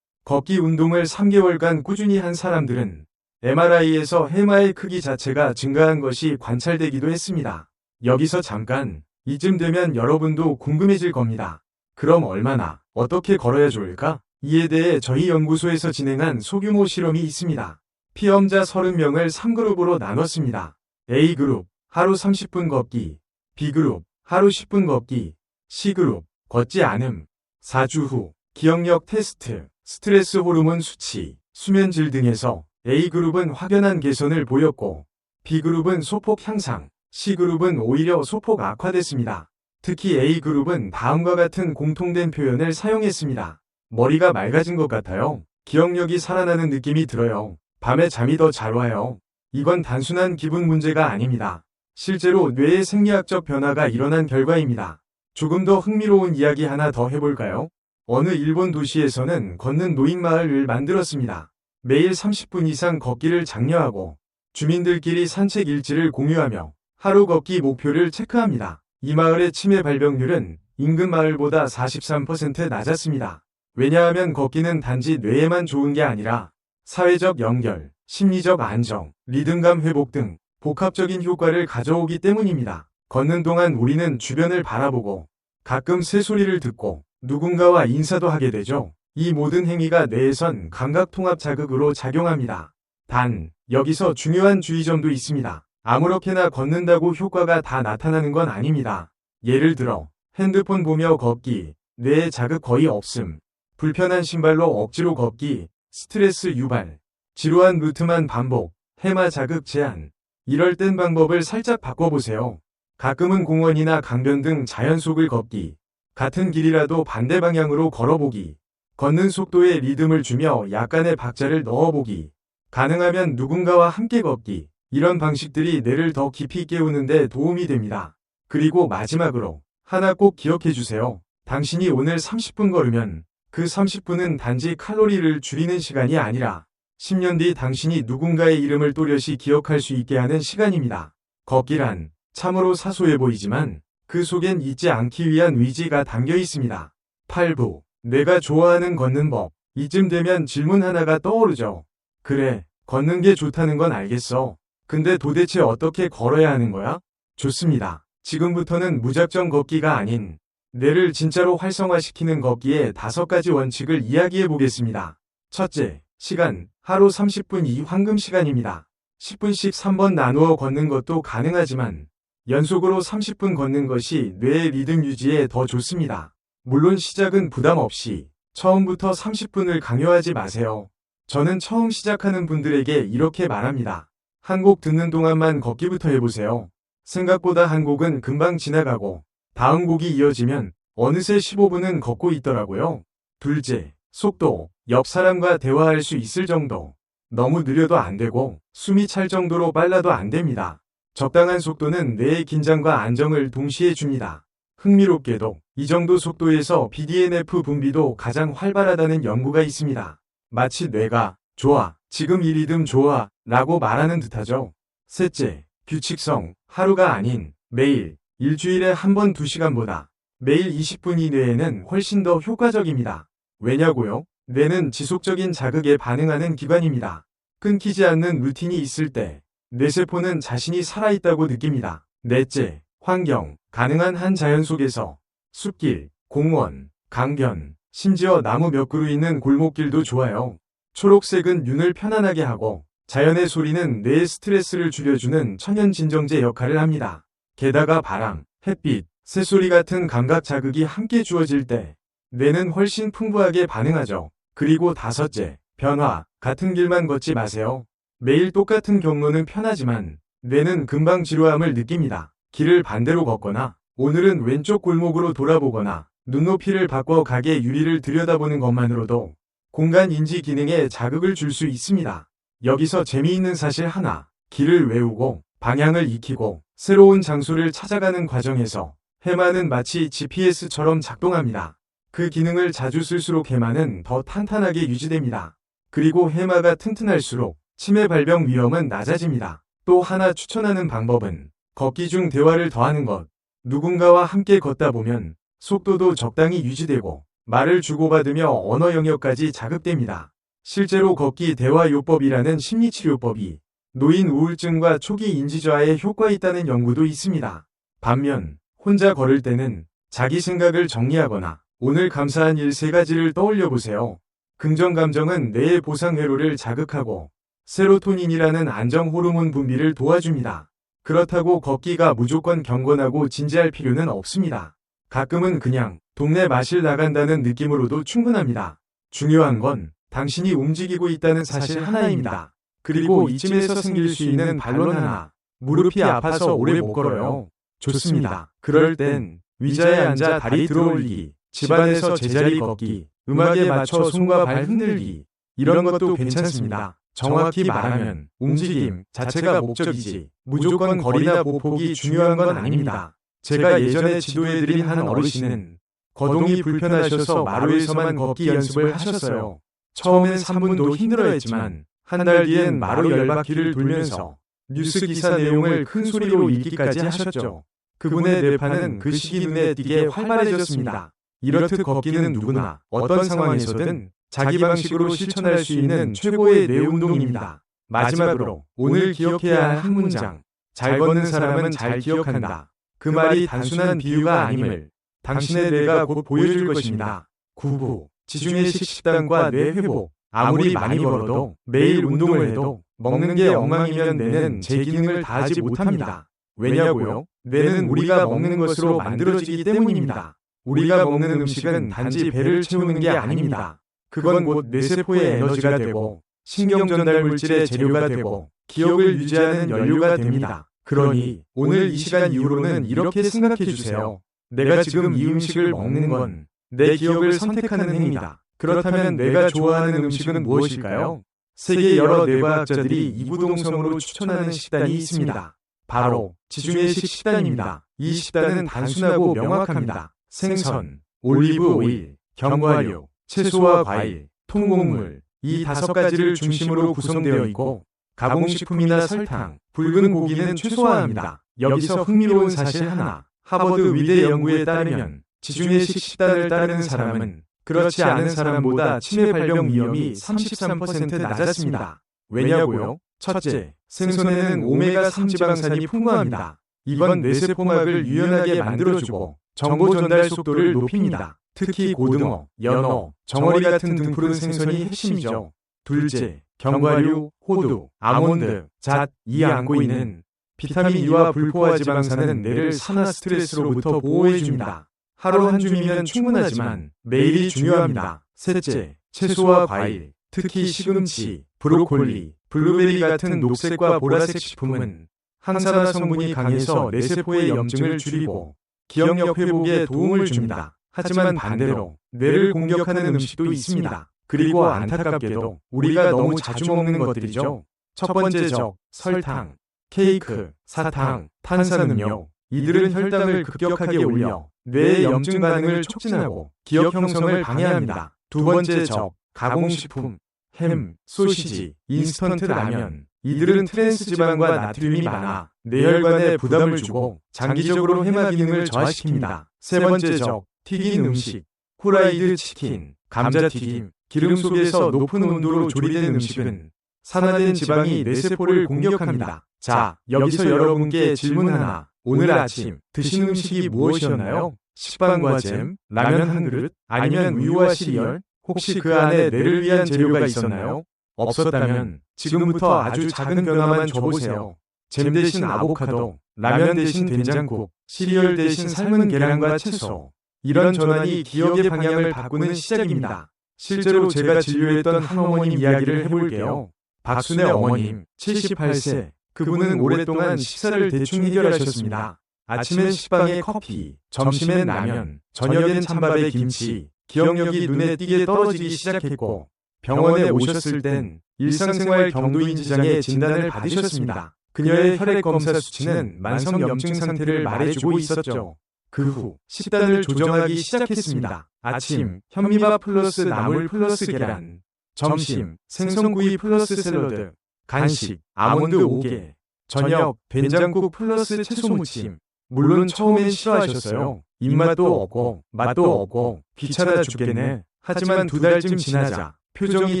걷기 운동을 3개월간 꾸준히 한 사람들은 MRI에서 해마의 크기 자체가 증가한 것이 관찰되기도 했습니다. 여기서 잠깐, 이쯤 되면 여러분도 궁금해질 겁니다. 그럼 얼마나, 어떻게 걸어야 좋을까? 이에 대해 저희 연구소에서 진행한 소규모 실험이 있습니다. 피험자 30명을 3그룹으로 나눴습니다. A그룹, 하루 30분 걷기. B그룹, 하루 10분 걷기, C그룹, 걷지 않음, 4주 후, 기억력 테스트, 스트레스 호르몬 수치, 수면 질 등에서 A그룹은 확연한 개선을 보였고, B그룹은 소폭 향상, C그룹은 오히려 소폭 악화됐습니다. 특히 A그룹은 다음과 같은 공통된 표현을 사용했습니다. 머리가 맑아진 것 같아요. 기억력이 살아나는 느낌이 들어요. 밤에 잠이 더 잘 와요. 이건 단순한 기분 문제가 아닙니다. 실제로 뇌의 생리학적 변화가 일어난 결과입니다. 조금 더 흥미로운 이야기 하나 더 해볼까요? 어느 일본 도시에서는 걷는 노인마을을 만들었습니다. 매일 30분 이상 걷기를 장려하고 주민들끼리 산책 일지를 공유하며 하루 걷기 목표를 체크합니다. 이 마을의 치매 발병률은 인근 마을보다 43% 낮았습니다. 왜냐하면 걷기는 단지 뇌에만 좋은 게 아니라 사회적 연결, 심리적 안정, 리듬감 회복 등 복합적인 효과를 가져오기 때문입니다. 걷는 동안 우리는 주변을 바라보고 가끔 새소리를 듣고 누군가와 인사도 하게 되죠. 이 모든 행위가 뇌에선 감각통합 자극으로 작용합니다. 단, 여기서 중요한 주의점도 있습니다. 아무렇게나 걷는다고 효과가 다 나타나는 건 아닙니다. 예를 들어, 핸드폰 보며 걷기, 뇌에 자극 거의 없음, 불편한 신발로 억지로 걷기, 스트레스 유발, 지루한 루트만 반복, 해마 자극 제한. 이럴 땐 방법을 살짝 바꿔보세요. 가끔은 공원이나 강변 등 자연 속을 걷기, 같은 길이라도 반대 방향으로 걸어보기, 걷는 속도에 리듬을 주며 약간의 박자를 넣어보기, 가능하면 누군가와 함께 걷기, 이런 방식들이 뇌를 더 깊이 깨우는 데 도움이 됩니다. 그리고 마지막으로 하나 꼭 기억해 주세요. 당신이 오늘 30분 걸으면 그 30분은 단지 칼로리를 줄이는 시간이 아니라 10년 뒤 당신이 누군가의 이름을 또렷이 기억할 수 있게 하는 시간입니다. 걷기란 참으로 사소해 보이지만 그 속엔 잊지 않기 위한 의지가 담겨 있습니다. 8부. 내가 좋아하는 걷는 법. 이쯤 되면 질문 하나가 떠오르죠. 그래, 걷는 게 좋다는 건 알겠어. 근데 도대체 어떻게 걸어야 하는 거야? 좋습니다. 지금부터는 무작정 걷기가 아닌 뇌를 진짜로 활성화시키는 걷기의 5가지 원칙을 이야기해 보겠습니다. 첫째, 시간. 하루 30분 이 황금 시간입니다. 10분씩 3번 나누어 걷는 것도 가능하지만 연속으로 30분 걷는 것이 뇌의 리듬 유지에 더 좋습니다. 물론 시작은 부담 없이 처음부터 30분을 강요하지 마세요. 저는 처음 시작하는 분들에게 이렇게 말합니다. 한 곡 듣는 동안만 걷기부터 해보세요. 생각보다 한 곡은 금방 지나가고 다음 곡이 이어지면 어느새 15분은 걷고 있더라고요. 둘째, 속도. 옆 사람과 대화할 수 있을 정도. 너무 느려도 안 되고 숨이 찰 정도로 빨라도 안 됩니다. 적당한 속도는 뇌의 긴장과 안정을 동시에 줍니다. 흥미롭게도 이 정도 속도에서 BDNF 분비도 가장 활발하다는 연구가 있습니다. 마치 뇌가 좋아, 지금 이 리듬 좋아 라고 말하는 듯하죠. 셋째, 규칙성. 하루가 아닌 매일, 일주일에 한 번 2시간보다 매일 20분 이내에는 훨씬 더 효과적입니다. 왜냐고요? 뇌는 지속적인 자극에 반응하는 기관입니다. 끊기지 않는 루틴이 있을 때 뇌세포는 자신이 살아있다고 느낍니다. 넷째, 환경. 가능한 한 자연 속에서 숲길, 공원, 강변, 심지어 나무 몇 그루 있는 골목길도 좋아요. 초록색은 눈을 편안하게 하고 자연의 소리는 뇌의 스트레스를 줄여주는 천연진정제 역할을 합니다. 게다가 바람, 햇빛, 새소리 같은 감각 자극이 함께 주어질 때 뇌는 훨씬 풍부하게 반응하죠. 그리고 다섯째, 변화. 같은 길만 걷지 마세요. 매일 똑같은 경로는 편하지만 뇌는 금방 지루함을 느낍니다. 길을 반대로 걷거나 오늘은 왼쪽 골목으로 돌아보거나 눈높이를 바꿔 가게 유리를 들여다보는 것만으로도 공간 인지 기능에 자극을 줄 수 있습니다. 여기서 재미있는 사실 하나. 길을 외우고 방향을 익히고 새로운 장소를 찾아가는 과정에서 해마는 마치 GPS처럼 작동합니다. 그 기능을 자주 쓸수록 해마는 더 탄탄하게 유지됩니다. 그리고 해마가 튼튼할수록 치매 발병 위험은 낮아집니다. 또 하나 추천하는 방법은 걷기 중 대화를 더하는 것. 누군가와 함께 걷다 보면 속도도 적당히 유지되고 말을 주고받으며 언어 영역까지 자극됩니다. 실제로 걷기 대화요법이라는 심리치료법이 노인 우울증과 초기 인지저하에 효과 있다는 연구도 있습니다. 반면 혼자 걸을 때는 자기 생각을 정리하거나 오늘 감사한 일 3가지를 떠올려 보세요. 긍정 감정은 뇌의 보상 회로를 자극하고 세로토닌이라는 안정 호르몬 분비를 도와줍니다. 그렇다고 걷기가 무조건 경건하고 진지할 필요는 없습니다. 가끔은 그냥 동네 마실 나간다는 느낌으로도 충분합니다. 중요한 건 당신이 움직이고 있다는 사실 하나입니다. 그리고 이쯤에서 생길 수 있는 반론 하나. 무릎이 아파서 오래 못 걸어요. 좋습니다. 그럴 땐 의자에 앉아 다리 들어올리기, 집안에서 제자리 걷기, 음악에 맞춰 손과 발 흔들기, 이런 것도 괜찮습니다. 정확히 말하면 움직임 자체가 목적이지 무조건 거리나 보폭이 중요한 건 아닙니다. 제가 예전에 지도해드린 한 어르신은 거동이 불편하셔서 마루에서만 걷기 연습을 하셨어요. 처음엔 3분도 힘들어했지만 한 달 뒤엔 마루 10바퀴를 돌면서 뉴스 기사 내용을 큰 소리로 읽기까지 하셨죠. 그분의 뇌파는 그 시기 눈에 띄게 활발해졌습니다. 이렇듯 걷기는 누구나 어떤 상황에서든 자기 방식으로 실천할 수 있는 최고의 뇌 운동입니다. 마지막으로 오늘 기억해야 할 한 문장. 잘 걷는 사람은 잘 기억한다. 그 말이 단순한 비유가 아님을 당신의 뇌가 곧 보여줄 것입니다. 9구. 지중해식 식단과 뇌 회복. 아무리 많이 걸어도 매일 운동을 해도 먹는 게 엉망이면 뇌는 제 기능을 다하지 못합니다. 왜냐고요? 뇌는 우리가 먹는 것으로 만들어지기 때문입니다. 우리가 먹는 음식은 단지 배를 채우는 게 아닙니다. 그건 곧 뇌세포의 에너지가 되고 신경 전달 물질의 재료가 되고 기억을 유지하는 연료가 됩니다. 그러니 오늘 이 시간 이후로는 이렇게 생각해 주세요. 내가 지금 이 음식을 먹는 건 내 기억을 선택하는 행위다. 그렇다면 내가 좋아하는 음식은 무엇일까요? 세계 여러 뇌과학자들이 이구동성으로 추천하는 식단이 있습니다. 바로 지중해식 식단입니다. 이 식단은 단순하고 명확합니다. 생선, 올리브 오일, 견과류, 채소와 과일, 통곡물, 이 5가지를 중심으로 구성되어 있고 가공식품이나 설탕, 붉은 고기는 최소화합니다. 여기서 흥미로운 사실 하나. 하버드 의대 연구에 따르면 지중해식 식단을 따르는 사람은 그렇지 않은 사람보다 치매 발병 위험이 33% 낮았습니다. 왜냐고요? 첫째, 생선에는 오메가3 지방산이 풍부합니다. 이건 뇌세포막을 유연하게 만들어주고 정보 전달 속도를 높입니다. 특히 고등어, 연어, 정어리 같은 등푸른 생선이 핵심이죠. 둘째, 견과류, 호두, 아몬드, 잣, 이 안고 있는 비타민 E와 불포화 지방산은 뇌를 산화 스트레스로부터 보호해줍니다. 하루 한 줌이면 충분하지만 매일이 중요합니다. 셋째, 채소와 과일, 특히 시금치, 브로콜리, 블루베리 같은 녹색과 보라색 식품은 항산화 성분이 강해서 뇌세포의 염증을 줄이고 기억력 회복에 도움을 줍니다. 하지만 반대로 뇌를 공격하는 음식도 있습니다. 그리고 안타깝게도 우리가 너무 자주 먹는 것들이죠. 첫 번째 적, 설탕, 케이크, 사탕, 탄산음료. 이들은 혈당을 급격하게 올려 뇌의 염증 반응을 촉진하고 기억 형성을 방해합니다. 두 번째 적, 가공식품, 햄, 소시지, 인스턴트 라면. 이들은 트랜스 지방과 나트륨이 많아 뇌혈관에 부담을 주고 장기적으로 해마 기능을 저하시킵니다. 세 번째 적, 튀긴 음식, 후라이드 치킨, 감자튀김. 기름 속에서 높은 온도로 조리된 음식은 산화된 지방이 뇌세포를 공격합니다. 자, 여기서 여러분께 질문 하나. 오늘 아침 드신 음식이 무엇이었나요? 식빵과 잼, 라면 한 그릇, 아니면 우유와 시리얼? 혹시 그 안에 뇌를 위한 재료가 있었나요? 없었다면 지금부터 아주 작은 변화만 줘보세요. 잼 대신 아보카도, 라면 대신 된장국, 시리얼 대신 삶은 계란과 채소. 이런 전환이 기억의 방향을 바꾸는 시작입니다. 실제로 제가 진료했던 한 어머님 이야기를 해볼게요. 박순애 어머님, 78세. 그분은 오랫동안 식사를 대충 해결하셨습니다. 아침엔 식빵에 커피, 점심엔 라면, 저녁엔 찬밥에 김치. 기억력이 눈에 띄게 떨어지기 시작했고 병원에 오셨을 땐 일상생활 경도인 지장의 진단을 받으셨습니다. 그녀의 혈액 검사 수치는 만성 염증 상태를 말해주고 있었죠. 그 후 식단을 조정하기 시작했습니다. 아침, 현미밥 플러스 나물 플러스 계란. 점심, 생선구이 플러스 샐러드. 간식, 아몬드 5개. 저녁, 된장국 플러스 채소무침. 물론 처음엔 싫어하셨어요. 입맛도 없고 맛도 없고 귀찮아 죽겠네. 하지만 2달쯤 지나자 표정이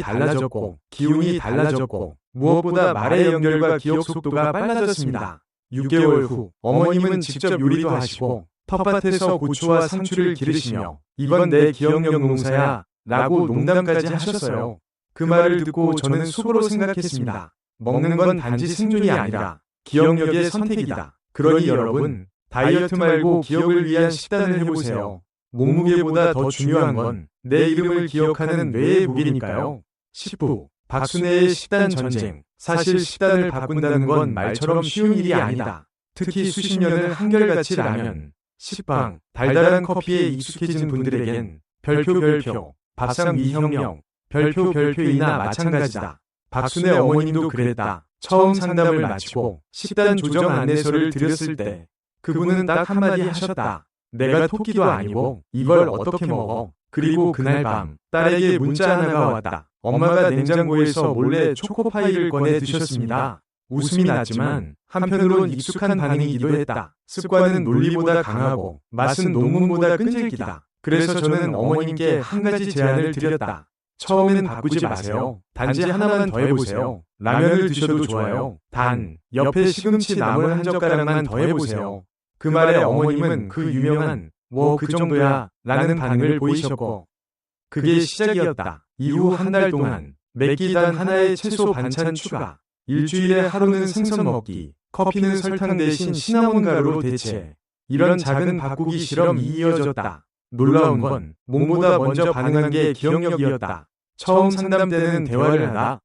달라졌고 기운이 달라졌고 무엇보다 말의 연결과 기억 속도가 빨라졌습니다. 6개월 후 어머님은 직접 요리도 하시고 텃밭에서 고추와 상추를 기르시며 이건 내 기억력 농사야 라고 농담까지 하셨어요. 그 말을 듣고 저는 속으로 생각했습니다. 먹는 건 단지 생존이 아니라 기억력의 선택이다. 그러니 여러분, 다이어트 말고 기억을 위한 식단을 해보세요. 몸무게보다 더 중요한 건 내 이름을 기억하는 뇌의 무게니까요. 10부, 박순애의 식단 전쟁. 사실 식단을 바꾼다는 건 말처럼 쉬운 일이 아니다. 특히 수십 년을 한결같이 라면, 식빵, 달달한 커피에 익숙해진 분들에겐 별표, 밥상 미혁명, 별표이나 마찬가지다. 박순애 어머님도 그랬다. 처음 상담을 마치고 식단 조정 안내서를 드렸을 때 그분은 딱 한마디 하셨다. 내가 토끼도 아니고 이걸 어떻게 먹어? 그리고 그날 밤 딸에게 문자 하나가 왔다. 엄마가 냉장고에서 몰래 초코파이를 꺼내 드셨습니다. 웃음이 났지만 한편으론 익숙한 반응이기도 했다. 습관은 논리보다 강하고 맛은 논문보다 끈질기다. 그래서 저는 어머님께 한 가지 제안을 드렸다. 처음엔 바꾸지 마세요. 단지 하나만 더 해보세요. 라면을 드셔도 좋아요. 단, 옆에 시금치 나물 한 젓가락만 더 해보세요. 그 말에 어머님은 그 유명한 그 정도야 라는 반응을 보이셨고 그게 시작이었다. 이후 한 달 동안 매끼 단 하나의 채소 반찬 추가, 일주일에 하루는 생선 먹기, 커피는 설탕 대신 시나몬 가루로 대체. 이런 작은 바꾸기 실험이 이어졌다. 놀라운 건 몸보다 먼저 반응한 게 기억력이었다. 처음 상담 때는 대화를 하다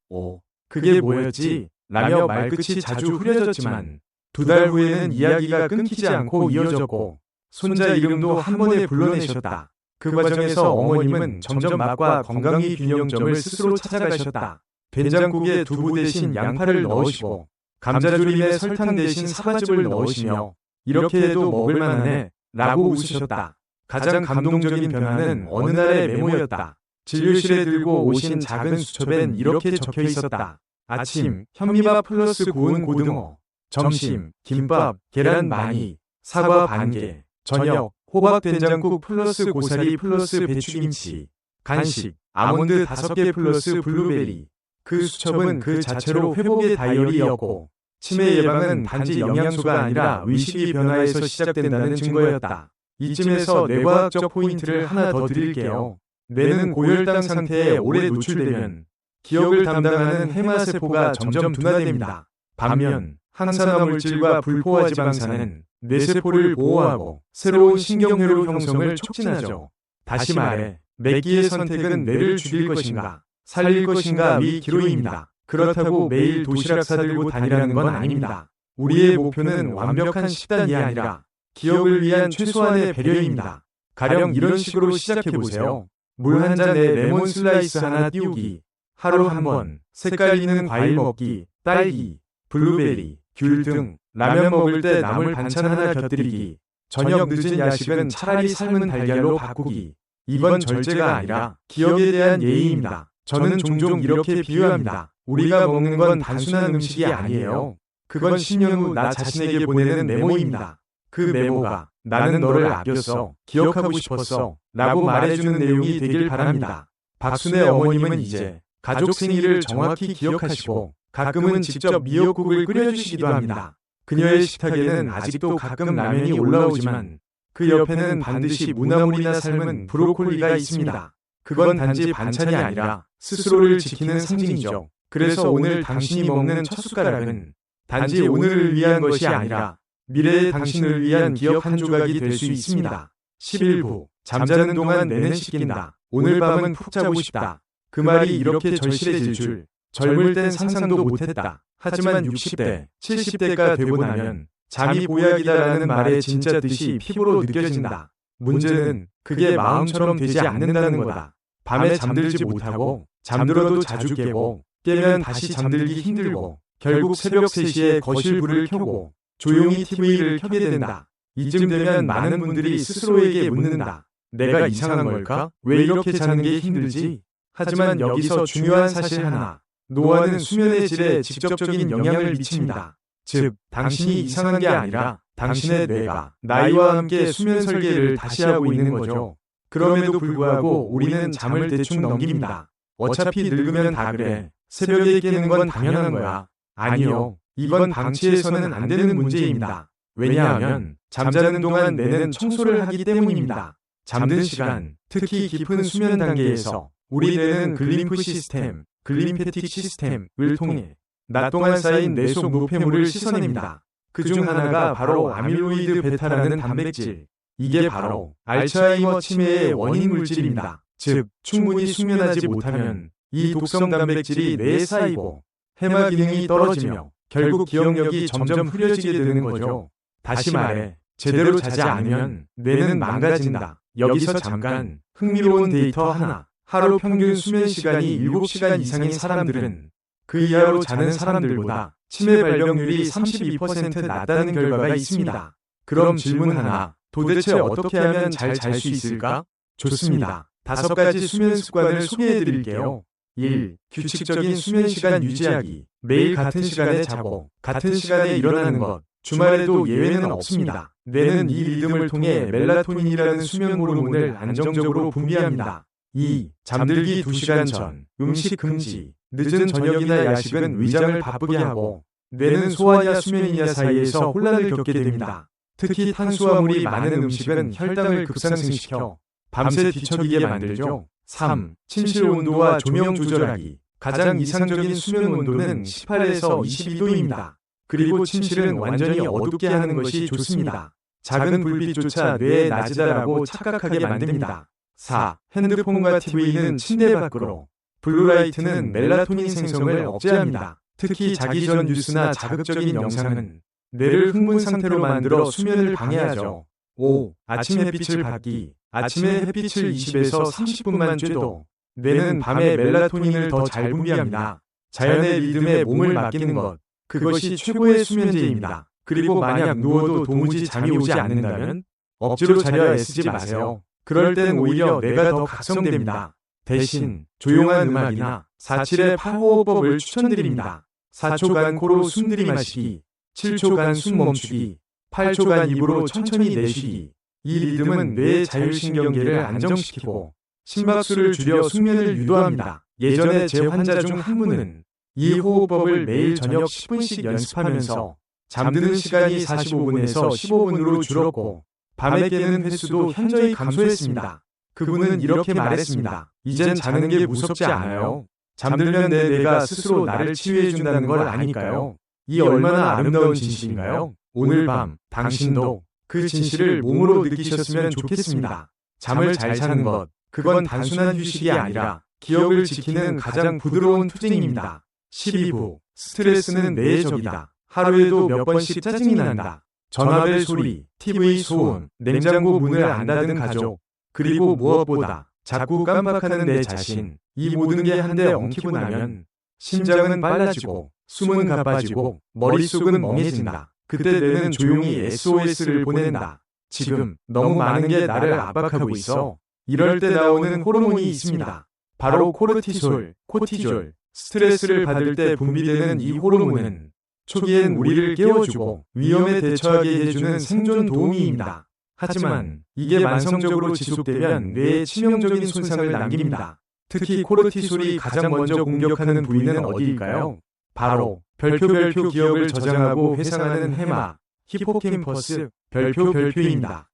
그게 뭐였지? 라며 말끝이 자주 흐려졌지만 2달 후에는 이야기가 끊기지 않고 이어졌고 손자 이름도 한 번에 불러내셨다. 그 과정에서 어머님은 점점 맛과 건강의 균형점을 스스로 찾아가셨다. 된장국에 두부 대신 양파를 넣으시고 감자조림에 설탕 대신 사과즙을 넣으시며 이렇게 해도 먹을만하네 라고 웃으셨다. 가장 감동적인 변화는 어느 날의 메모였다. 진료실에 들고 오신 작은 수첩엔 이렇게 적혀 있었다. 아침, 현미밥 플러스 구운 고등어. 점심, 김밥, 계란 많이, 사과 반개. 저녁, 호박 된장국 플러스 고사리 플러스 배추김치. 간식, 아몬드 5개 플러스 블루베리. 그 수첩은 그 자체로 회복의 다이어리였고 치매 예방은 단지 영양소가 아니라 의식의 변화에서 시작된다는 증거였다. 이쯤에서 뇌과학적 포인트를 하나 더 드릴게요. 뇌는 고혈당 상태에 오래 노출되면 기억을 담당하는 해마세포가 점점 둔화됩니다. 반면 항산화 물질과 불포화 지방산은 뇌세포를 보호하고 새로운 신경회로 형성을 촉진하죠. 다시 말해, 매끼의 선택은 뇌를 죽일 것인가, 살릴 것인가의 기로입니다. 그렇다고 매일 도시락 사들고 다니라는 건 아닙니다. 우리의 목표는 완벽한 식단이 아니라 기억을 위한 최소한의 배려입니다. 가령 이런 식으로 시작해보세요. 물 한 잔에 레몬 슬라이스 하나 띄우기, 하루 한 번, 색깔 있는 과일 먹기, 딸기, 블루베리, 귤 등 라면 먹을 때 나물 반찬 하나 곁들이기, 저녁 늦은 야식은 차라리 삶은 달걀로 바꾸기. 이건 절제가 아니라 기억에 대한 예의입니다. 저는 종종 이렇게 비유합니다. 우리가 먹는 건 단순한 음식이 아니에요. 그건 10년 후 나 자신에게 보내는 메모입니다. 그 메모가 나는 너를 아꼈어, 기억하고 싶었어 라고 말해주는 내용이 되길 바랍니다. 박순애 어머님은 이제 가족 생일을 정확히 기억하시고 가끔은 직접 미역국을 끓여주시기도 합니다. 그녀의 식탁에는 아직도 가끔 라면이 올라오지만 그 옆에는 반드시 무나물이나 삶은 브로콜리가 있습니다. 그건 단지 반찬이 아니라 스스로를 지키는 상징이죠. 그래서 오늘 당신이 먹는 첫 숟가락은 단지 오늘을 위한 것이 아니라 미래의 당신을 위한 기억 한 조각이 될 수 있습니다. 11부, 잠자는 동안 뇌는 씻긴다. 오늘 밤은 푹 자고 싶다. 그 말이 이렇게 절실해질 줄 젊을 땐 상상도 못했다. 하지만 60대, 70대가 되고 나면 잠이 보약이다라는 말의 진짜 뜻이 피부로 느껴진다. 문제는 그게 마음처럼 되지 않는다는 거다. 밤에 잠들지 못하고 잠들어도 자주 깨고 깨면 다시 잠들기 힘들고 결국 새벽 3시에 거실 불을 켜고 조용히 TV를 켜게 된다. 이쯤 되면 많은 분들이 스스로에게 묻는다. 내가 이상한 걸까? 왜 이렇게 자는 게 힘들지? 하지만 여기서 중요한 사실 하나. 노화는 수면의 질에 직접적인 영향을 미칩니다. 즉, 당신이 이상한 게 아니라 당신의 뇌가 나이와 함께 수면 설계를 다시 하고 있는 거죠. 그럼에도 불구하고 우리는 잠을 대충 넘깁니다. 어차피 늙으면 다 그래. 새벽에 깨는 건 당연한 거야. 아니요. 이건 방치해서는 안 되는 문제입니다. 왜냐하면 잠자는 동안 뇌는 청소를 하기 때문입니다. 잠든 시간, 특히 깊은 수면 단계에서 우리 뇌는 글림프 시스템, 글림페틱 시스템을 통해 낮 동안 쌓인 뇌 속 노폐물을 씻어냅니다. 그중 하나가 바로 아밀로이드 베타라는 단백질. 이게 바로 알츠하이머 치매의 원인 물질입니다. 즉, 충분히 숙면하지 못하면 이 독성 단백질이 뇌에 쌓이고 해마 기능이 떨어지며 결국 기억력이 점점 흐려지게 되는 거죠. 다시 말해, 제대로 자지 않으면 뇌는 망가진다. 여기서 잠깐 흥미로운 데이터 하나. 하루 평균 수면 시간이 7시간 이상인 사람들은 그 이하로 자는 사람들보다 치매 발병률이 32% 낮다는 결과가 있습니다. 그럼 질문 하나. 도대체 어떻게 하면 잘 잘 수 있을까? 좋습니다. 5가지 수면 습관을 소개해 드릴게요. 1. 규칙적인 수면 시간 유지하기. 매일 같은 시간에 자고 같은 시간에 일어나는 것. 주말에도 예외는 없습니다. 뇌는 이 리듬을 통해 멜라토닌이라는 수면 호르몬을 안정적으로 분비합니다. 2. 잠들기 2시간 전. 음식 금지. 늦은 저녁이나 야식은 위장을 바쁘게 하고 뇌는 소화냐 수면이냐 사이에서 혼란을 겪게 됩니다. 특히 탄수화물이 많은 음식은 혈당을 급상승시켜 밤새 뒤척이게 만들죠. 3. 침실 온도와 조명 조절하기. 가장 이상적인 수면 온도는 18에서 22도입니다. 그리고 침실은 완전히 어둡게 하는 것이 좋습니다. 작은 불빛조차 뇌에 낮이다라고 착각하게 만듭니다. 4. 핸드폰과 TV는 침대 밖으로. 블루라이트는 멜라토닌 생성을 억제합니다. 특히 자기 전 뉴스나 자극적인 영상은 뇌를 흥분 상태로 만들어 수면을 방해하죠. 5. 아침 햇빛을 받기. 아침에 햇빛을 20에서 30분만 쬐도 뇌는 밤에 멜라토닌을 더 잘 분비합니다. 자연의 리듬에 몸을 맡기는 것. 그것이 최고의 수면제입니다. 그리고 만약 누워도 도무지 잠이 오지 않는다면 억지로 자려 애쓰지 마세요. 그럴 땐 오히려 뇌가 더 각성됩니다. 대신 조용한 음악이나 4-7의 8호흡법을 추천드립니다. 4초간 코로 숨 들이마시기, 7초간 숨 멈추기, 8초간 입으로 천천히 내쉬기. 이 리듬은 뇌의 자율신경계를 안정시키고 심박수를 줄여 숙면을 유도합니다. 예전에 제 환자 중 한 분은 이 호흡법을 매일 저녁 10분씩 연습하면서 잠드는 시간이 45분에서 15분으로 줄었고 밤에 깨는 횟수도 현저히 감소했습니다. 그분은 이렇게 말했습니다. 이젠 자는 게 무섭지 않아요. 잠들면 내 뇌가 스스로 나를 치유해준다는 걸 아니까요. 이 얼마나 아름다운 진실인가요? 오늘 밤 당신도 그 진실을 몸으로 느끼셨으면 좋겠습니다. 잠을 잘 자는 것, 그건 단순한 휴식이 아니라 기억을 지키는 가장 부드러운 투쟁입니다. 12부. 스트레스는 뇌의 적이다. 하루에도 몇 번씩 짜증이 난다. 전화벨 소리, TV 소음, 냉장고 문을 안 닫은 가족, 그리고 무엇보다 자꾸 깜빡하는 내 자신. 이 모든 게 한데 엉키고 나면 심장은 빨라지고 숨은 가빠지고 머릿속은 멍해진다. 그때 뇌는 조용히 SOS를 보낸다. 지금 너무 많은 게 나를 압박하고 있어. 이럴 때 나오는 호르몬이 있습니다. 바로 코르티솔, 코티졸. 스트레스를 받을 때 분비되는 이 호르몬은 초기엔 우리를 깨워주고 위험에 대처하게 해주는 생존 도우미입니다. 하지만 이게 만성적으로 지속되면 뇌에 치명적인 손상을 남깁니다. 특히 코르티솔이 가장 먼저 공격하는 부위는 어디일까요? 바로 별표 기억을 저장하고 회상하는 해마, 히포캠퍼스, 별표입니다.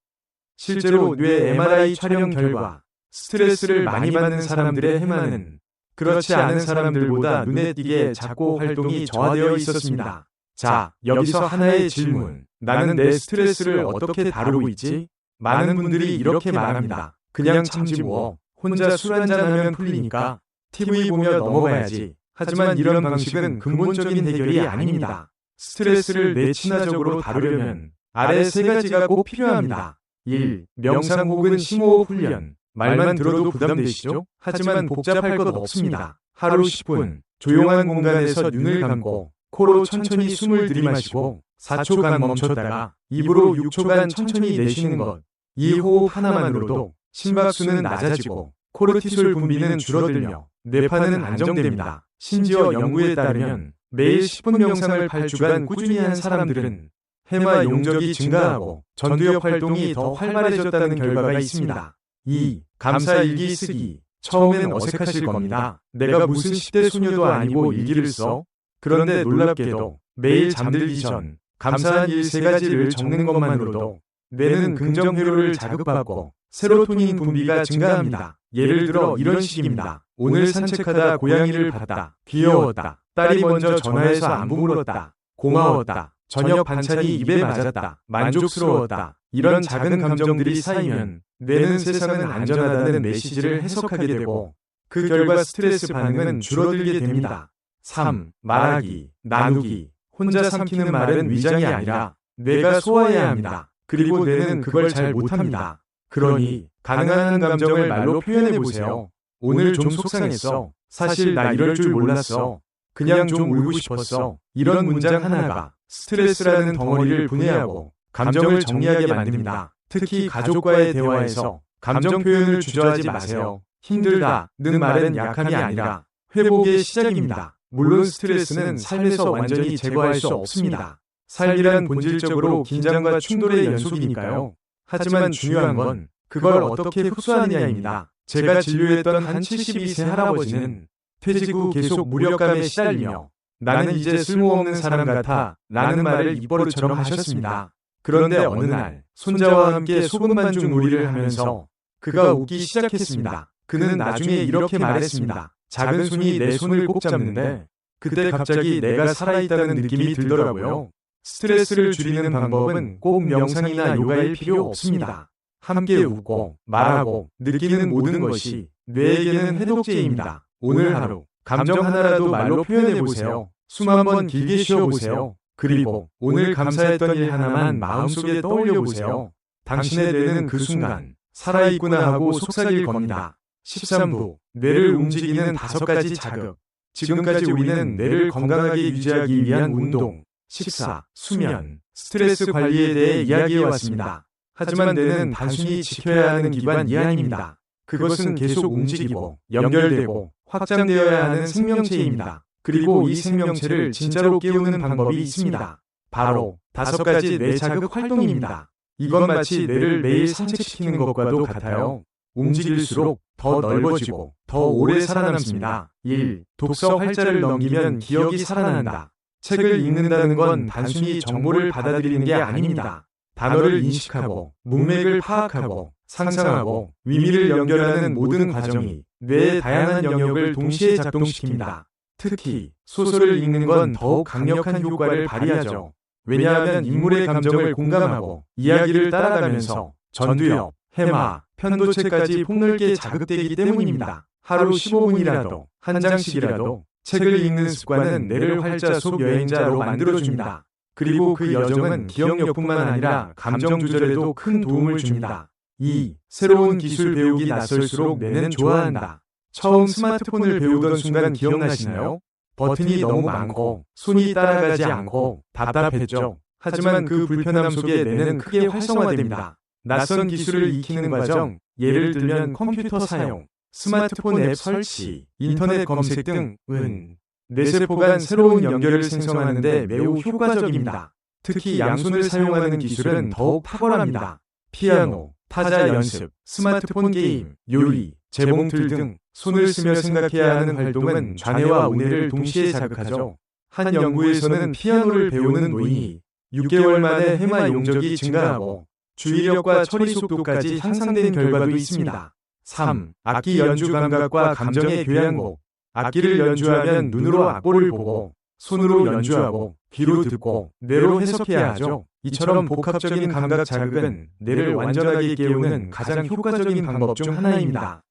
실제로 뇌 MRI 촬영 결과 스트레스를 많이 받는 사람들의 해마는 그렇지 않은 사람들보다 눈에 띄게 작고 활동이 저하되어 있었습니다. 자, 여기서 하나의 질문. 나는 내 스트레스를 어떻게 다루고 있지? 많은 분들이 이렇게 말합니다. 그냥 참지 뭐. 혼자 술 한잔하면 풀리니까 TV 보며 넘어가야지. 하지만 이런 방식은 근본적인 해결이 아닙니다. 스트레스를 내친화적으로 다루려면 아래 3가지가 꼭 필요합니다. 1. 명상 혹은 심호흡 훈련. 말만 들어도 부담되시죠? 하지만 복잡할 것 없습니다. 하루 10분, 조용한 공간에서 눈을 감고 코로 천천히 숨을 들이마시고 4초간 멈췄다가 입으로 6초간 천천히 내쉬는 것. 이 호흡 하나만으로도 심박수는 낮아지고 코르티솔 분비는 줄어들며 뇌파는 안정됩니다. 심지어 연구에 따르면 매일 10분 명상을 8주간 꾸준히 한 사람들은 해마 용적이 증가하고 전두엽 활동이 더 활발해졌다는 결과가 있습니다. 2. 감사일기 쓰기. 처음엔 어색하실 겁니다. 내가 무슨 10대 소녀도 아니고 일기를 써? 그런데 놀랍게도 매일 잠들기 전 감사한 일 3가지를 적는 것만으로도 뇌는 긍정 회로를 자극받고 세로토닌 분비가 증가합니다. 예를 들어 이런 식입니다. 오늘 산책하다 고양이를 봤다. 귀여웠다. 딸이 먼저 전화해서 안부 물었다. 고마웠다. 저녁 반찬이 입에 맞았다. 만족스러웠다. 이런 작은 감정들이 쌓이면 뇌는 세상은 안전하다는 메시지를 해석하게 되고 그 결과 스트레스 반응은 줄어들게 됩니다. 3. 말하기, 나누기. 혼자 삼키는 말은 위장이 아니라 뇌가 소화해야 합니다. 그리고 뇌는 그걸 잘 못합니다. 그러니 가능한 감정을 말로 표현해보세요. 오늘 좀 속상했어. 사실 나 이럴 줄 몰랐어. 그냥 좀 울고 싶었어. 이런 문장 하나가 스트레스라는 덩어리를 분해하고 감정을 정리하게 만듭니다. 특히 가족과의 대화에서 감정 표현을 주저하지 마세요. 힘들다는 말은 약함이 아니라 회복의 시작입니다. 물론 스트레스는 삶에서 완전히 제거할 수 없습니다. 삶이란 본질적으로 긴장과 충돌의 연속이니까요. 하지만 중요한 건 그걸 어떻게 흡수하느냐입니다. 제가 진료했던 한 72세 할아버지는 퇴직 후 계속 무력감에 시달리며 나는 이제 쓸모없는 사람 같아 라는 말을 입버릇처럼 하셨습니다. 그런데 어느 날 손자와 함께 소금 반죽 놀이를 하면서 그가 웃기 시작했습니다. 그는 나중에 이렇게 말했습니다. 작은 손이 내 손을 꼭 잡는데 그때 갑자기 내가 살아있다는 느낌이 들더라고요. 스트레스를 줄이는 방법은 꼭 명상이나 요가일 필요 없습니다. 함께 웃고 말하고 느끼는 모든 것이 뇌에게는 해독제입니다. 오늘 하루 감정 하나라도 말로 표현해보세요. 숨 한번 길게 쉬어보세요. 그리고 오늘 감사했던 일 하나만 마음속에 떠올려보세요. 당신의 뇌는 그 순간 살아있구나 하고 속삭일 겁니다. 13부 뇌를 움직이는 5가지 자극. 지금까지 우리는 뇌를 건강하게 유지하기 위한 운동, 식사, 수면, 스트레스 관리에 대해 이야기해왔습니다. 하지만 뇌는 단순히 지켜야 하는 기관이 아닙니다. 그것은 계속 움직이고 연결되고 확장되어야 하는 생명체입니다. 그리고 이 생명체를 진짜로 깨우는 방법이 있습니다. 바로 5가지 뇌 자극 활동입니다. 이건 마치 뇌를 매일 산책시키는 것과도 같아요. 움직일수록 더 넓어지고 더 오래 살아남습니다. 1. 독서 활자를 넘기면 기억이 살아난다. 책을 읽는다는 건 단순히 정보를 받아들이는 게 아닙니다. 단어를 인식하고 문맥을 파악하고 상상하고 의미를 연결하는 모든 과정이 뇌의 다양한 영역을 동시에 작동시킵니다. 특히 소설을 읽는 건 더욱 강력한 효과를 발휘하죠. 왜냐하면 인물의 감정을 공감하고 이야기를 따라가면서 전두엽, 해마, 편도체까지 폭넓게 자극되기 때문입니다. 하루 15분이라도 한 장씩이라도 책을 읽는 습관은 뇌를 활자 속 여행자로 만들어줍니다. 그리고 그 여정은 기억력뿐만 아니라 감정 조절에도 큰 도움을 줍니다. 2. 새로운 기술 배우기 낯설수록 뇌는 좋아한다. 처음 스마트폰을 배우던 순간 기억나시나요? 버튼이 너무 많고 손이 따라가지 않고 답답했죠. 하지만 그 불편함 속에 뇌는 크게 활성화됩니다. 낯선 기술을 익히는 과정, 예를 들면 컴퓨터 사용, 스마트폰 앱 설치, 인터넷 검색 등은 뇌세포 간 새로운 연결을 생성하는 데 매우 효과적입니다. 특히 양손을 사용하는 기술은 더욱 탁월합니다. 피아노, 타자 연습, 스마트폰 게임, 요리, 재봉틀 등 손을 쓰며 생각해야 하는 활동은 좌뇌와 우뇌를 동시에 자극하죠. 한 연구에서는 피아노를 배우는 노인이 6개월 만에 해마 용적이 증가하고 주의력과 처리 속도까지 향상된 결과도 있습니다. 3. 악기 연주 감각과 감정의 교향곡. 악기를 연주하면 눈으로 악보를 보고 손으로 연주하고 귀로 듣고 뇌로 해석해야 하죠. 이처럼 복합적인 감각 자극은 뇌를 완전하게 깨우는 가장 효과적인 방법 중 하나입니다.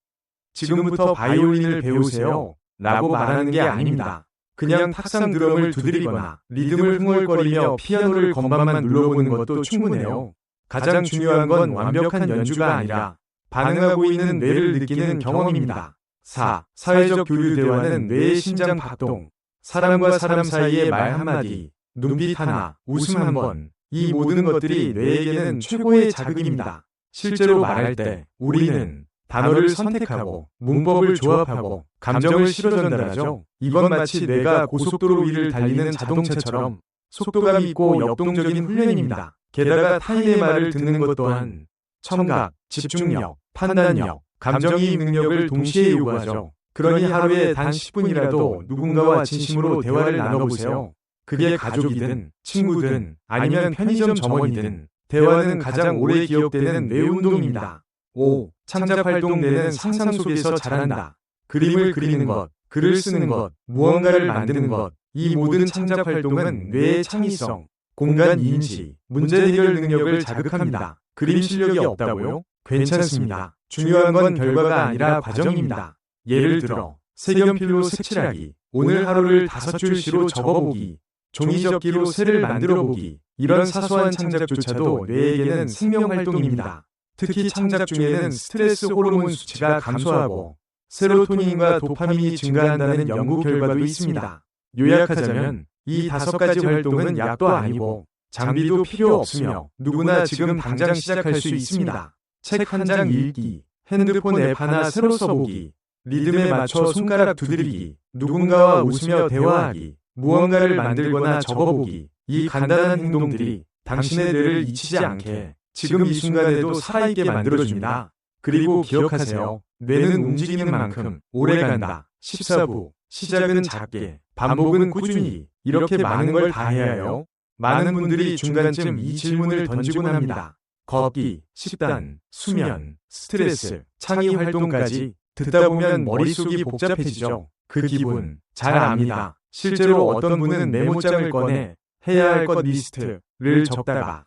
지금부터 바이올린을 배우세요 라고 말하는 게 아닙니다. 그냥 탁상 드럼을 두드리거나 리듬을 흥얼거리며 피아노를 건반만 눌러보는 것도 충분해요. 가장 중요한 건 완벽한 연주가 아니라 반응하고 있는 뇌를 느끼는 경험입니다. 4. 사회적 교류 대화는 뇌의 심장 박동. 사람과 사람 사이의 말 한마디, 눈빛 하나, 웃음 한 번. 이 모든 것들이 뇌에게는 최고의 자극입니다. 실제로 말할 때 우리는 단어를 선택하고 문법을 조합하고 감정을 실어 전달하죠. 이건 마치 뇌가 고속도로 위를 달리는 자동차처럼 속도감 있고 역동적인 훈련입니다. 게다가 타인의 말을 듣는 것 또한 청각, 집중력, 판단력, 감정이입 능력을 동시에 요구하죠. 그러니 하루에 단 10분이라도 누군가와 진심으로 대화를 나눠보세요. 그게 가족이든 친구든 아니면 편의점 점원이든 대화는 가장 오래 기억되는 뇌 운동입니다. 5. 창작활동 뇌는 상상 속에서 자란다. 그림을 그리는 것, 글을 쓰는 것, 무언가를 만드는 것, 이 모든 창작 활동은 뇌의 창의성, 공간 인지, 문제 해결 능력을 자극합니다. 그림 실력이 없다고요? 괜찮습니다. 중요한 건 결과가 아니라 과정입니다. 예를 들어 색연필로 색칠하기, 오늘 하루를 5줄시로 적어보기, 종이접기로 새를 만들어보기, 이런 사소한 창작조차도 뇌에게는 생명활동입니다. 특히 창작 중에는 스트레스 호르몬 수치가 감소하고 세로토닌과 도파민이 증가한다는 연구 결과도 있습니다. 요약하자면 이 5가지 활동은 약도 아니고 장비도 필요 없으며 누구나 지금 당장 시작할 수 있습니다. 책 한 장 읽기, 핸드폰 앱 하나 새로 써보기, 리듬에 맞춰 손가락 두드리기, 누군가와 웃으며 대화하기, 무언가를 만들거나 적어보기, 이 간단한 행동들이 당신의 뇌를 잊히지 않게 지금 이 순간에도 살아있게 만들어줍니다. 그리고 기억하세요. 뇌는 움직이는 만큼 오래 간다. 14부, 시작은 작게, 반복은 꾸준히, 이렇게 많은 걸 다 해야 해요. 많은 분들이 중간쯤 이 질문을 던지곤 합니다. 걷기, 식단, 수면, 스트레스, 창의 활동까지 듣다 보면 머릿속이 복잡해지죠. 그 기분 잘 압니다. 실제로 어떤 분은 메모장을 꺼내 해야 할 것 리스트를 적다가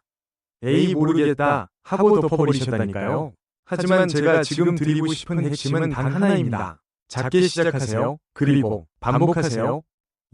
에이 모르겠다 하고 덮어버리셨다니까요. 하지만 제가 지금 드리고 싶은 핵심은 단 하나입니다. 작게 시작하세요. 그리고 반복하세요.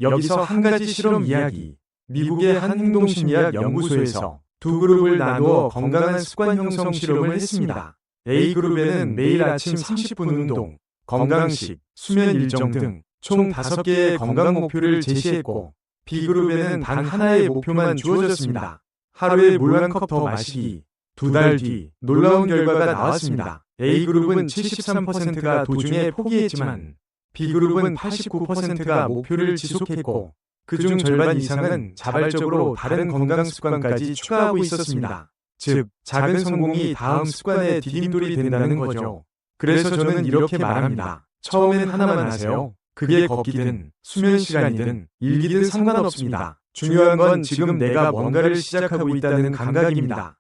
여기서 한 가지 실험 이야기. 미국의 한 행동심리학 연구소에서 두 그룹을 나누어 건강한 습관 형성 실험을 했습니다. A그룹에는 매일 아침 30분 운동, 건강식, 수면 일정 등 총 5개의 건강 목표를 제시했고 B그룹에는 단 하나의 목표만 주어졌습니다. 하루에 물 한 컵 더 마시기. 2달 뒤 놀라운 결과가 나왔습니다. A그룹은 73%가 도중에 포기했지만 B그룹은 89%가 목표를 지속했고 그중 절반 이상은 자발적으로 다른 건강 습관까지 추가하고 있었습니다. 즉, 작은 성공이 다음 습관의 디딤돌이 된다는 거죠. 그래서 저는 이렇게 말합니다. 처음엔 하나만 하세요. 그게 걷기든 수면 시간이든 일기든 상관없습니다. 중요한 건 지금 내가 뭔가를 시작하고 있다는 감각입니다.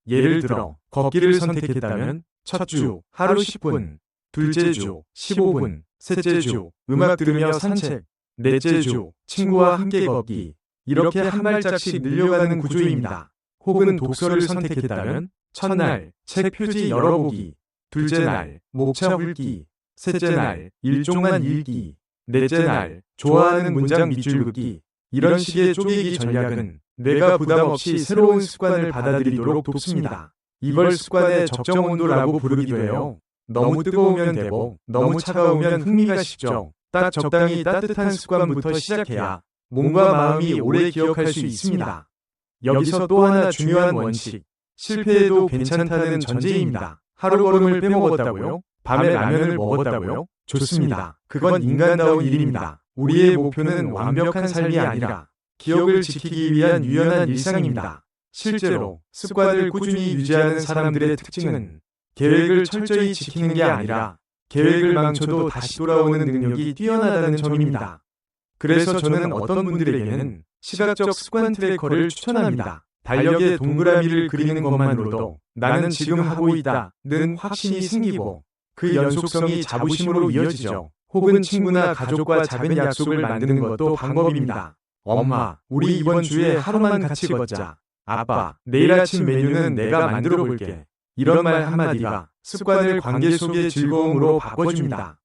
예를 들어 걷기를 선택했다면 첫 주 하루 10분, 둘째 주 15분, 셋째 주 음악 들으며 산책, 넷째 주 친구와 함께 걷기, 이렇게 한 발짝씩 늘려가는 구조입니다. 혹은 독서를 선택했다면 첫날 책 표지 열어보기, 둘째 날 목차 훑기, 셋째 날 일종만 읽기, 넷째 날 좋아하는 문장 밑줄 긋기, 이런 식의 쪼개기 전략은 뇌가 부담 없이 새로운 습관을 받아들이도록 돕습니다. 이걸 습관의 적정 온도라고 부르기도 해요. 너무 뜨거우면 대보, 너무 차가우면 흥미가 식죠. 딱 적당히 따뜻한 습관부터 시작해야 몸과 마음이 오래 기억할 수 있습니다. 여기서 또 하나 중요한 원칙, 실패해도 괜찮다는 전제입니다. 하루 걸음을 빼먹었다고요? 밤에 라면을 먹었다고요? 좋습니다. 그건 인간다운 일입니다. 우리의 목표는 완벽한 삶이 아니라 기억을 지키기 위한 유연한 일상입니다. 실제로 습관을 꾸준히 유지하는 사람들의 특징은 계획을 철저히 지키는 게 아니라 계획을 망쳐도 다시 돌아오는 능력이 뛰어나다는 점입니다. 그래서 저는 어떤 분들에게는 시각적 습관 트래커를 추천합니다. 달력에 동그라미를 그리는 것만으로도 나는 지금 하고 있다는 확신이 생기고 그 연속성이 자부심으로 이어지죠. 혹은 친구나 가족과 작은 약속을 만드는 것도 방법입니다. 엄마, 우리 이번 주에 하루만 같이 걷자. 아빠, 내일 아침 메뉴는 내가 만들어 볼게. 이런 말 한마디가 습관을 관계 속의 즐거움으로 바꿔줍니다.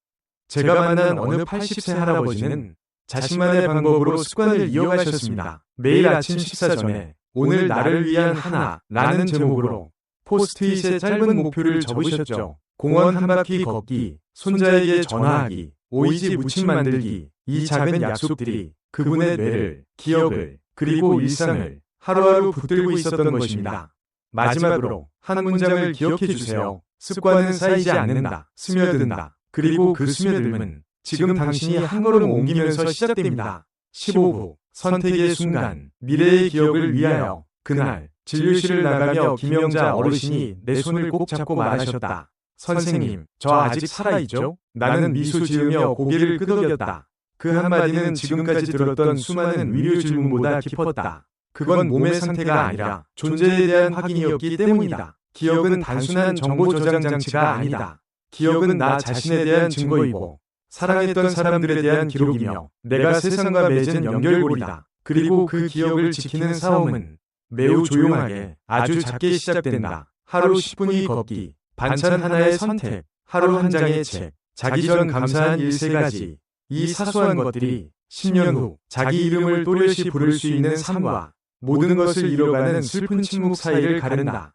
제가 만난 어느 80세 할아버지는 자신만의 방법으로 습관을 이어가셨습니다. 매일 아침 식사 전에 오늘 나를 위한 하나라는 제목으로 포스트잇에 짧은 목표를 적으셨죠. 공원 한 바퀴 걷기, 손자에게 전화하기, 오이지 무침 만들기, 이 작은 약속들이 그분의 뇌를, 기억을, 그리고 일상을 하루하루 붙들고 있었던 것입니다. 마지막으로 한 문장을 기억해 주세요. 습관은 쌓이지 않는다, 스며든다. 그리고 그 스며듦은 지금 당신이 한 걸음 옮기면서 시작됩니다. 15부, 선택의 순간, 미래의 기억을 위하여. 그날 진료실을 나가며 김영자 어르신이 내 손을 꼭 잡고 말하셨다. 선생님, 저 아직 살아있죠? 나는 미소 지으며 고개를 끄덕였다. 그 한마디는 지금까지 들었던 수많은 의료 질문보다 깊었다. 그건 몸의 상태가 아니라 존재에 대한 확인이었기 때문이다. 기억은 단순한 정보 저장 장치가 아니다. 기억은 나 자신에 대한 증거이고 사랑했던 사람들에 대한 기록이며 내가 세상과 맺은 연결고리다. 그리고 그 기억을 지키는 싸움은 매우 조용하게 아주 작게 시작된다. 하루 10분이 걷기, 반찬 하나의 선택, 하루 한 장의 책, 자기 전 감사한 일 3가지. 이 사소한 것들이 10년 후 자기 이름을 또렷이 부를 수 있는 삶과 모든 것을 이뤄가는 슬픈 침묵 사이를 가른다.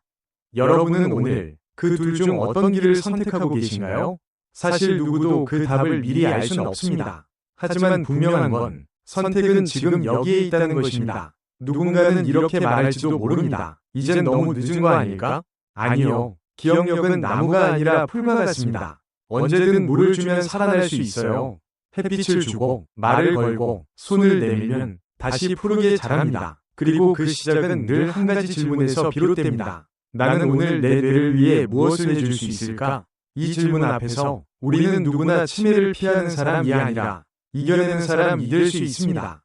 여러분은 오늘 그 둘 중 어떤 길을 선택하고 계신가요? 사실 누구도 그 답을 미리 알 수는 없습니다. 하지만 분명한 건 선택은 지금 여기에 있다는 것입니다. 누군가는 이렇게 말할지도 모릅니다. 이젠 너무 늦은 거 아닐까? 아니요. 기억력은 나무가 아니라 풀과 같습니다. 언제든 물을 주면 살아날 수 있어요. 햇빛을 주고 말을 걸고 손을 내밀면 다시 푸르게 자랍니다. 그리고 그 시작은 늘 한 가지 질문에서 비롯됩니다. 나는 오늘 내 뇌를 위해 무엇을 해줄 수 있을까? 이 질문 앞에서 우리는 누구나 치매를 피하는 사람이 아니라 이겨내는 사람이 될 수 있습니다.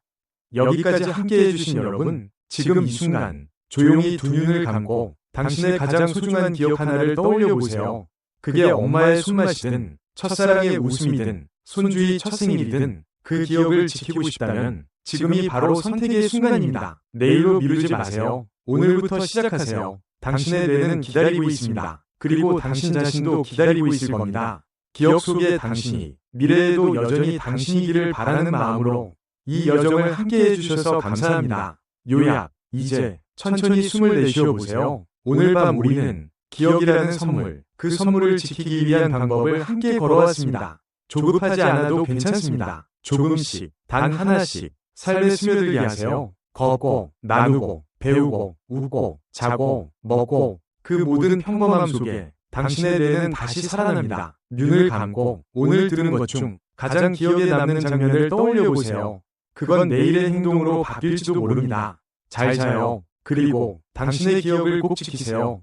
여기까지 함께 해주신 여러분, 지금 이 순간 조용히 두 눈을 감고 당신의 가장 소중한 기억 하나를 떠올려 보세요. 그게 엄마의 손맛이든 첫사랑의 웃음이든 손주의 첫 생일이든 그 기억을 지키고 싶다면 지금이 바로 선택의 순간입니다. 내일로 미루지 마세요. 오늘부터 시작하세요. 당신의 뇌는 기다리고 있습니다. 그리고 당신 자신도 기다리고 있을 겁니다. 기억 속의 당신이, 미래에도 여전히 당신이기를 바라는 마음으로 이 여정을 함께 해주셔서 감사합니다. 요약, 이제 천천히 숨을 내쉬어 보세요. 오늘 밤 우리는 기억이라는 선물, 그 선물을 지키기 위한 방법을 함께 걸어왔습니다. 조급하지 않아도 괜찮습니다. 조금씩, 단 하나씩 삶에 스며들게 하세요. 걷고, 나누고, 배우고, 웃고, 자고, 먹고, 그 모든 평범함 속에 당신의 뇌는 다시 살아납니다. 눈을 감고 오늘 들은 것 중 가장 기억에 남는 장면을 떠올려 보세요. 그건 내일의 행동으로 바뀔지도 모릅니다. 잘 자요. 그리고 당신의 기억을 꼭 지키세요.